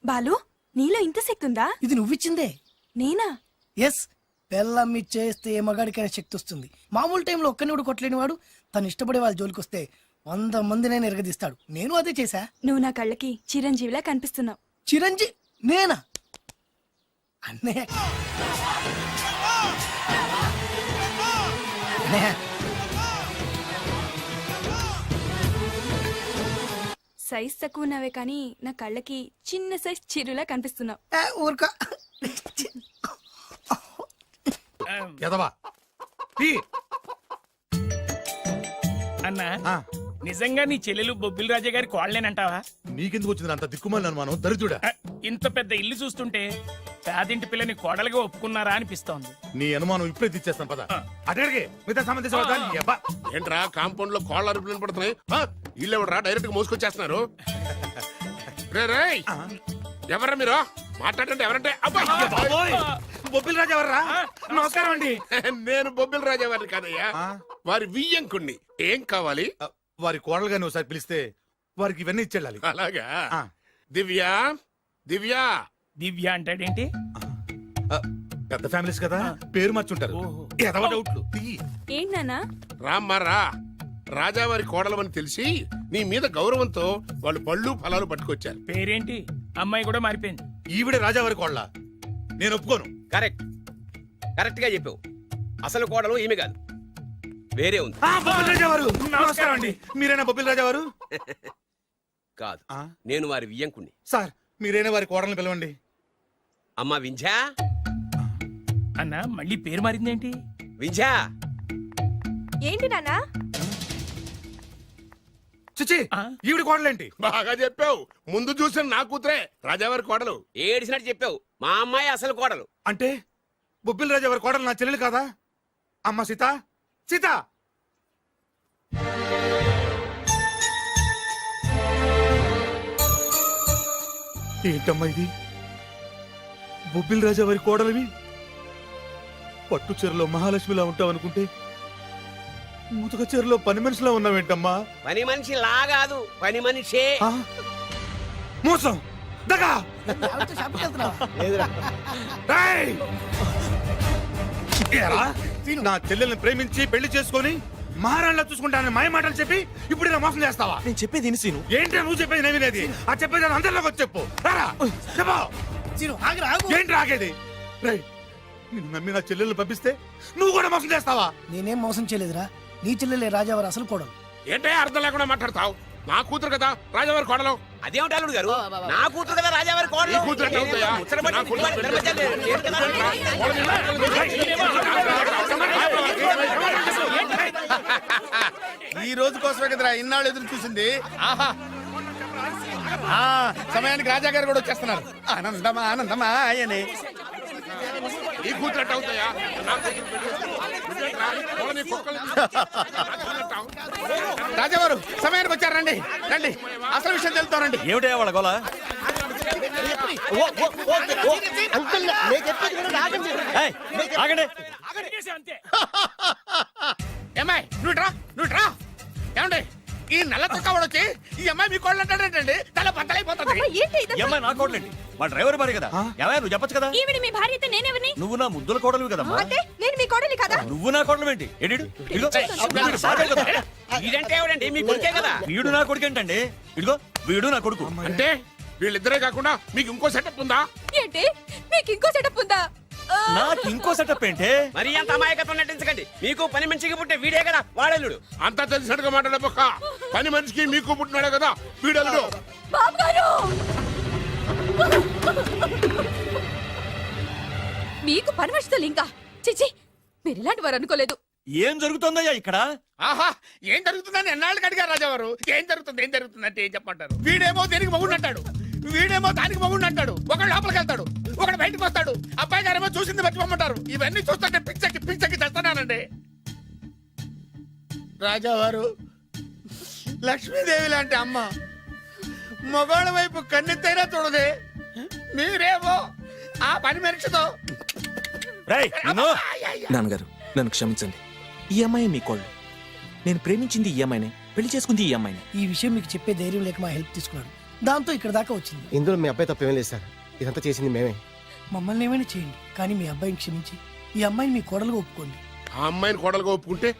బాలు నీలో ఇంత శక్తి ఉందా? ఇది నువ్విచ్చిందే. నేనా? ఎస్, బెల్లం ఇచ్చేస్తే ఏ మగాడికైనా శక్తి వస్తుంది. మామూలు టైంలో ఒక్కనివుడు కొట్టలేని వాడు తను ఇష్టపడే వాళ్ళ జోలికి వస్తే 100 మందినైనా ఎరగదీస్తాడు. నేను అదే చేశా. నువ్వు నా కళ్ళకి చిరంజీవిలా కనిపిస్తున్నావు. చిరంజీ నేనా? అన్నయ్య అన్నయ్య, సైజ్ తక్కువ ఉన్నావే కానీ నా కళ్ళకి చిన్న సైజ్ చిరులా కనిపిస్తున్నావు. ఊరుకో. ఎదవా అన్నా నిజంగా నీ చెల్లెలు బొబ్బిల్ రాజా గారి కోడలేనంటావా? నీకెందుకు వచ్చింది అంత దిక్కుమాలి అనుమానం? దరిద్రుడా, ఇంత పెద్ద ఇల్లు చూస్తుంటే పేదింటి పిల్లని కోడలుగా ఒప్పుకున్నారా అనిపిస్తోంది. నీ అనుమానం ఇప్పుడే తీసేస్తాను పద. అడిగే మిగతా సంబంధించిన ఏంట్రా కాంపౌండ్ లో కోళ్ళ అరుపులు పడుతున్నాయి. వీళ్ళెవడరా డైరెక్ట్ గా మోసుకొచ్చేస్తున్నారు. రే రేయ్, ఎవరా మీరు? మాట్లాడండి ఎవరంటే అబ్బా! బాబోయ్ బొబ్బిల్ రాజా ఎవర్రా నమస్కారం అండి నేను బొబ్బిల రాజా వారిని కాదయ్యా వారి వియ్యంకుణ్ణి ఏం కావాలి వారి కోడలు గాని ఒకసారి పిలిస్తే వారికి ఇవన్నీ ఇచ్చేళ్ళాలి అలాగా ఆ. దివ్య దివ్య దివ్య అంటాడేంటి పెద్ద ఫ్యామిలీస్ కదా పేరు మార్చుంటారు ఎదవ డౌట్లు ఏంటన్నా రామ్మా రా రాజావారి కోడలమని తెలిసి నీ మీద గౌరవంతో వాళ్ళు పళ్ళు ఫలాలు పట్టుకొచ్చారు పేరేంటి అమ్మాయి కూడా మారిపోయింది ఈవిడే రాజావారి కోడల నేను ఒప్పుకోను కరెక్ట్ కరెక్ట్ గా చెప్పావు అసలు కోడలు ఈమె కాదు వేరే ఉంది బొబ్బిల్ రాజా వారు నమస్కారం అండి మీరేనా బొబ్బిల్ రాజా వారు కాదు ఆ? నేను వారి వియ్యంకుణ్ణి సార్ మీరేనా వారి కోడల్ని పిలవండి అమ్మా వింధ్యా అన్న మళ్ళీ పేరు మారిందేంటి వింధ్యా ఏంటి నాన్నా చిచి ఆ? ఈవిడ కోడలేంటి బాగా చెప్పావు ముందు చూసిన నా కూతురే రాజావారి కోడలు ఏడిసినట్టు చెప్పావు మా అమ్మాయి అసలు కోడలు అంటే బొబ్బిల్ రాజా వారి కోడలు నా చెల్లెలు కాదా అమ్మ సీత సీత ఏంటమ్మా ఇది బొబ్బిల్ రాజా వారి కోడలివి పట్టు చీరలో మహాలక్ష్మిలా ఉంటావనుకుంటే మూతక చీరలో పని మనిషిలా ఉన్నావేంటమ్మా పని మనిషి లాగాదు పని మనిషే ఆ? మోసం దగా రేయ్! ఏరా? నా చెల్లెల్ని ప్రేమించి పెళ్లి చేసుకొని మహారాణిలా చూసుకుంటానని మాయ మాటలు చెప్పి ఇప్పుడు ఇలా మోసం చేస్తావా నేను చెప్పేది సీను. ఏంటి నువ్వు చెప్పేది నేను వినేది ఆ చెప్పేది అందరిలోకి వచ్చి చెప్పు రారా. చెప్పు. ఏంటి రాగేది రేయ్, నిన్ను నమ్మి నా చెల్లెల్ని పంపిస్తే నువ్వు కూడా మోసం చేస్తావా నేనేం మోసం చేయలేదురా నీ చెల్లెలే రాజావారు అసలు కోడలు ఏంటే అర్థం లేకుండా మాట్లాడతావు నా కూతురు కదా రాజావారి కోడలు అదేమిటి అల్లుడు గారు నా కూతురు కదా రాజావారి నీ కోడలు కూతురు ఎట్లా అవుతాయా? నా కూతురు ఏంటి ఈ రోజు కోసమే కదరా ఇన్నాళ్ళు ఎదురు చూసింది ఆహా సమయానికి రాజా గారు కూడా వచ్చేస్తున్నారు ఆనందమా ఆనందమా ఆయనే నీ కూతురు ఎట్లా అవుతాయా? నా కూతురు పెళ్లి చేసుకో. నువ్వేంట్రా? వాళ్ళ నీ కుక్కలు- నా కూతురు ఎట్లా? రాజావారు సమయానికి వచ్చారు రండి రండి అసలు విషయం తెలుతానండి ఏమిటయ్యా వాళ్ళ గోల ఆగండి అంతే ఏమాయ్ నువ్వు రా ఏమండి ఈ నల్ల తొక్కవాడు వచ్చి ఈ అమ్మాయి మీ కోళ్ళు అంటాడేంటండి తల బద్దలైపోతుంది ఏంటి అమ్మాయి నా కోడలేంటి మా డ్రైవర్ భార్య కదా ఏమయ్య నువ్వు చెప్పొచ్చు కదా ఈవిడ మీ భార్య అయితే నేనెవరిని నువ్వు నా ముద్దుల కోడలు కదమ్మా అంటే నేను మీ కోడలి కదా నువ్వు నా కోడలు ఏంటి ఎడిడు ఇదిగో వీడు సాగరు కదా. ఇదంటే ఎవడండి మీ కొడుకే కదా వీడు నా కొడుకు ఏంటండి ఇదిగో వీడు నా కొడుకు అంటే వీళ్ళిద్దరే కాకుండా మీకు ఇంకో సెటప్ ఉందా? ఏంటి మీకు ఇంకో సెటప్ ఉందా నాకు ఇంకో సెటప్ ఏంటి మరి అంత అమాయకత్వం నటించకండి మీకు పని మనిషికి పుట్టే వీడే కదా వాడల్లుడు అంతా తెలిసినట్టుగా మాట్లాడే పక్క పని మనిషికి మీకు పుట్టినాడే కదా వీడల్లుడు బాబు గారు మీకు పని మనుషులు ఇంకా చిచి మీరు ఇలాంటి వారు అనుకోలేదు ఏం జరుగుతుందయ్యా ఇక్కడ ఆహా ఏం జరుగుతుందని ఎన్నాళ్ళకి అడిగారు రాజావారు ఏం జరుగుతుంది అంటే ఏం చెప్పమంటారు వీడేమో దేనికి మగుడు అంటాడు వీడేమో దానికి మగుడు అంటాడు ఒకడు లోపలికి వెళ్తాడు ఒకడు బయటకు వస్తాడు అబ్బాయి గారేమో చూసింది మర్చిపోమంటారు ఇవన్నీ చూస్తుంటే పిచ్చకి తెస్తానండి రాజావారు లక్ష్మీదేవి లాంటి అమ్మ మగవాళ్ళ వైపు కన్నెత్తైనా చూడదే మీరేమో ఆ పని మనిషితో రేయ్ నిన్ను నాన్నగారు నన్ను క్షమించండి ఈ అమ్మాయి మీ కోళ్ళు నేను ప్రేమించింది ఈ అమ్మాయినే పెళ్లి చేసుకుంది ఈ అమ్మాయిని ఈ విషయం మీకు చెప్పే ధైర్యం లేక మా హెల్ప్ తీసుకున్నాడు దాంతో ఇక్కడ దాకా వచ్చింది ఇందులో మీ అబ్బాయి తప్పేం లేదు సార్ ఇదంతా చేసింది మేమే మమ్మల్ని ఏమైనా చేయండి కానీ మీ అబ్బాయిని క్షమించి ఈ అమ్మాయిని మీ కోడలుగా ఒప్పుకోండి ఆ అమ్మాయిని కోడలుగా ఒప్పుకుంటే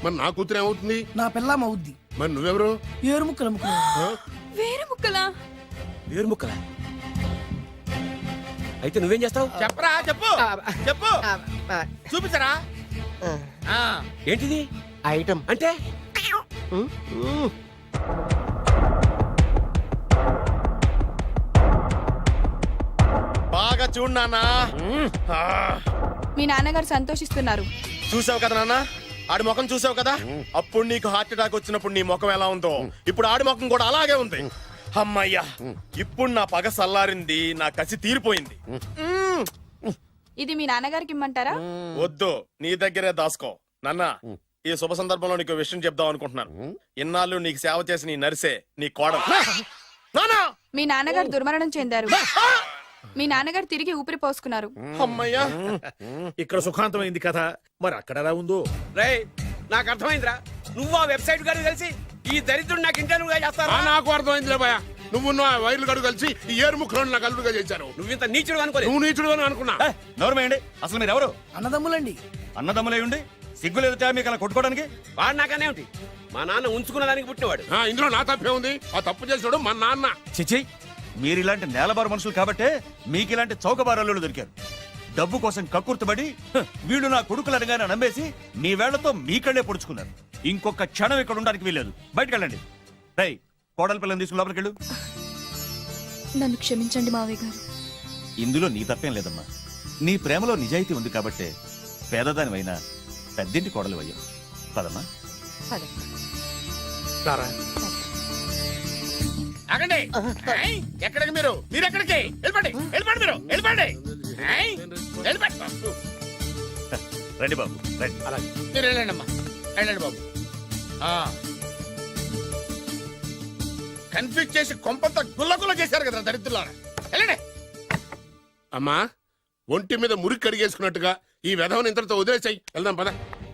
మరి నా కూతురు ఏమవుతుంది? నా పిల్లం అవుద్ది మరి నువ్వెవరు? ఏరు ముక్కలు అమ్ముకున్నాను వేరే ముక్కలా వేరు ముక్కలా అయితే నువ్వేం చేస్తావు చెప్పరా చెప్పు చూపించరా ఏంటిది ఐటమ్ అంటే బాగా చూడు నాన్నా మీ నాన్నగారు సంతోషిస్తున్నారు చూసావు కదా నాన్న ఆడి ముఖం చూసావు కదా అప్పుడు నీకు హార్ట్ అటాక్ వచ్చినప్పుడు నీ ముఖం ఎలా ఉందో ఇప్పుడు ఆడి ముఖం కూడా అలాగే ఉంది అమ్మయ్యా ఇప్పుడు నా పగ సల్లారింది నా కసి తీరిపోయింది ఇది మీ నాన్నగారికి ఇమ్మంటారా వద్దు నీ దగ్గరే దాసుకో నాన్న ఈ శుభ సందర్భంలో నీకు విషయం చెప్దాం అనుకుంటున్నాను ఇన్నాళ్ళు నీకు సేవ చేసి నీ నరిసే నీ కోడలు నాన్నా మీ నాన్నగారు దుర్మరణం చెందారు మీ నాన్నగారు తిరిగి ఊపిరి పోసుకున్నారు. అమ్మయ్యా, ఇక్కడ సుఖాంతమైంది కథ, మరి అక్కడ ఎలా ఉందో. రే నాకు అర్థమైందిరా, నువ్వు ఆ వెబ్సైట్ గారు కలిసి ఈ దరిద్రుడు నాకు ఇంటర్వ్యూగా చేస్తారా? నాకు అర్థమైందిలే భయ, నువ్వు నా వైర్లు గడు కలిసి ఈ ఏరు ముక్కలను నాకు అల్లుడుగా చేశారు. నువ్వు ఇంత నీచుడు అనుకోలేదు. నువ్వు నీచుడు అని అనుకున్నా. నోరమేయండి, అసలు మీరు ఎవరు? అన్నదమ్ములండి. అన్నదమ్ములే ఉండి సిగ్గు లేదు మీకు అలా కొట్టుకోవడానికి? వాడు నాకనే ఉంటి, మా నాన్న ఉంచుకున్న దానికి పుట్టినవాడు. ఇందులో నా తప్పే ఉంది. ఆ తప్పు చేసాడు మా నాన్న. చిచి, మీరు ఇలాంటి నేలబారు మనుషులు కాబట్టే మీకు ఇలాంటి చౌకబారాలు దొరికారు. డబ్బు కోసం కక్కుర్తుబడి వీళ్ళు నా కొడుకులు అనగానే నమ్మేసి మీ వేళ్లతో మీ కళ్ళే పొడుచుకున్నారు. ఇంకొక క్షణం ఇక్కడ ఉండడానికి వీల్లేదు. బయటకు వెళ్ళండి. రై, కోడల పిల్లని తీసుకుని లోపలికి వెళ్ళు. నన్ను క్షమించండి మావయ్య గారు. ఇందులో నీ తప్పేం లేదమ్మా. నీ ప్రేమలో నిజాయితీ ఉంది కాబట్టే పేదదానివైనా పెద్దింటి కోడలు అయ్యావు. పదమ్మా. ఆగండి. ఎక్కడికి మీరు ఎక్కడికి వెళ్ళిపోండి, వెళ్ళిపోండి, మీరు వెళ్ళిపోండి, వెళ్ళిపోండి. రండి బాబు, రండి. మీరు వెళ్ళండి అమ్మా, వెళ్ళండి బాబు. కన్ఫ్యూజ్ చేసి కొంపంతా గుల్లగుల్ల చేశారు కదా దరిద్రులారా. వెళ్ళండి అమ్మా. ఒంటి మీద మురికి కడిగేసుకున్నట్టుగా ఈ విధవని ఇంతటితో వదిలేసాయి. వెళ్దాం పద.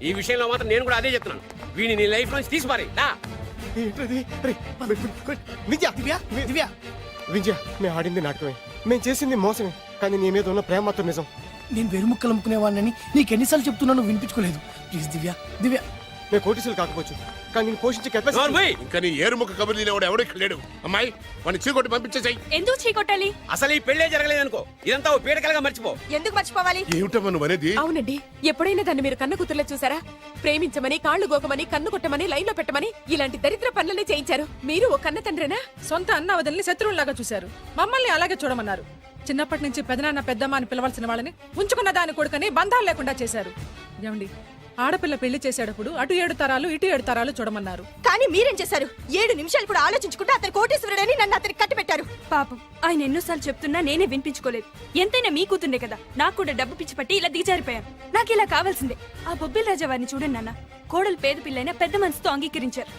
ఈ విషయంలో మాత్రం నేను కూడా అదే చెప్తున్నాను. వీడిని నీ లైఫ్ నుంచి తీసి పారేయ్. దా. విద్య దివ్య విద్య, మేము ఆడింది నాటకమే, మేము చేసింది మోసమే, కానీ నీ మీద ఉన్న ప్రేమ మాత్రం నిజం. నేను వెరుముక్కలు అమ్ముకునేవాడిని నీకు ఎన్నిసార్లు చెప్తున్నాను వినిపించుకోలేదు. ప్లీజ్ దివ్య దివ్య. మేము కోటీసులు కాకపోవచ్చు, కానీ నేను పోషించే కెపాసిటీ. నోర్మై, ఇంకా నీ ఏరుముఖ కబుర్లు తినేవాడు ఎవడు ఇక్కడ లేడు. అమ్మాయి వాడిని చీకొట్టి పంపించేసాయి. ఎందుకు చీకొట్టాలి? అసలు ఈ పెళ్లే జరగలేదనుకో, ఇదంతా ఓ పీడకలుగా మర్చిపో. ఎందుకు మర్చిపోవాలి? ఏమిటమ్మా నువ్వు అనేది? అవునండి, ఎప్పుడైనా దాన్ని మీరు కన్న కూతుర్లో చూసారా? ప్రేమించమని, కాళ్ళు గోకమని, కన్ను కొట్టమని, లైన్ లో పెట్టమని ఇలాంటి దరిద్ర పనులనే చేయించారు. మీరు ఓ కన్న తండ్రేనా? సొంత అన్న వదిలిని శత్రువులాగా చూశారు. మమ్మల్ని అలాగే చూడమన్నారు. చిన్నప్పటి నుంచి పెదనాన్న పెద్దమ్మ అని పిలవాల్సిన వాళ్ళని ఉంచుకున్న దాని కొడుకని బంధాలు లేకుండా చేశారు. ఏమండి, ఆడపిల్ల పెళ్లి చేసేటప్పుడు అటు 7 తరాలు ఇటు 7 తరాలు చూడమన్నారు. కానీ మీరేం చేశారు? 7 నిమిషాలు కూడా ఆలోచించుకుంటే అతను కోటీశ్వరుడని నన్ను అతనికి కట్టి పెట్టారు. పాపం, ఆయన ఎన్నోసార్లు చెప్తున్నా నేనే వినిపించుకోలేదు. ఎంతైనా మీ కూతుండే కదా, నాకు కూడా డబ్బు పిచ్చి పట్టి ఇలా దిగజారిపోయాను. నాకు ఇలా కావాల్సిందే. ఆ బొబ్బిల్ రాజా వారిని చూడండి నాన్న, కోడలు పేద పిల్లైనా పెద్ద మనసుతో అంగీకరించారు.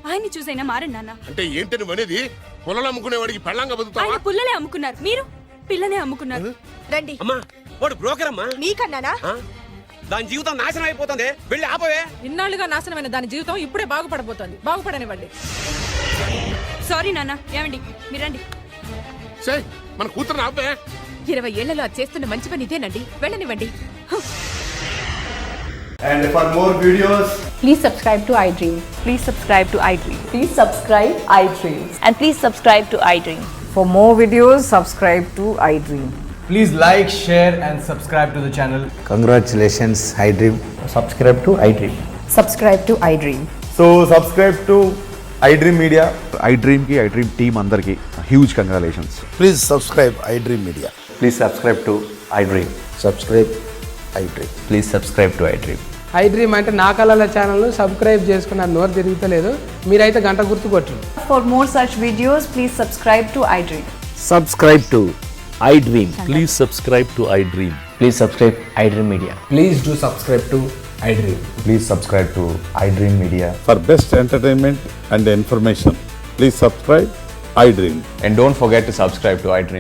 ఆయన్ని చూసైనా మారండి నాన్న. అంటే ఏంటి నువ్వు అనేది? పొలాలు అమ్ముకునేవాడికి పెళ్ళంగా బతుకుతావా? ఆయన పుల్లలే అమ్ముకున్నారు, మీరు పిల్లనే అమ్ముకున్నారు. రండి. అమ్మా, వాడు బ్రోకర్ అమ్మా. మీకన్నానా? దాని జీవితం నాశనం అయిపోతుంది. వెళ్ళి ఆపవే. ఇన్నాళ్లుగా నాశనమైన దాని జీవితం ఇప్పుడే బాగుపడబోతోంది. బాగుపడనివ్వండి. సారీ నాన్న. ఏమండి, మీరండి. మన కూతురు ఆపే. 20 ఏళ్లలో అది చేస్తున్న మంచి పని ఇదేనండి. వెళ్ళనివ్వండి. And for more videos, Please subscribe to iDream. Please subscribe to iDream. Please subscribe iDream. And please subscribe to iDream. For more videos, subscribe to iDream. please like, share and subscribe to the channel. Congratulations, iDream. Subscribe to iDream. Subscribe to iDream. So subscribe to iDream Media. iDream కి iDream team అందరికి huge congratulations. Please subscribe iDream Media. Please subscribe to iDream. Subscribe iDream. Please subscribe to iDream. iDream అంటే నా కళల channel subscribe చేసుకున్న నోరు తిరుగుతలేదు. మీరైతే గంట గుర్తు కొట్టండి. For more such videos, please subscribe to iDream. Subscribe to iDream. Please subscribe to iDream. Please subscribe iDream Media. Please do subscribe to iDream. Please subscribe to iDream Media. For best entertainment and information please subscribe iDream. And don't forget to subscribe to iDream.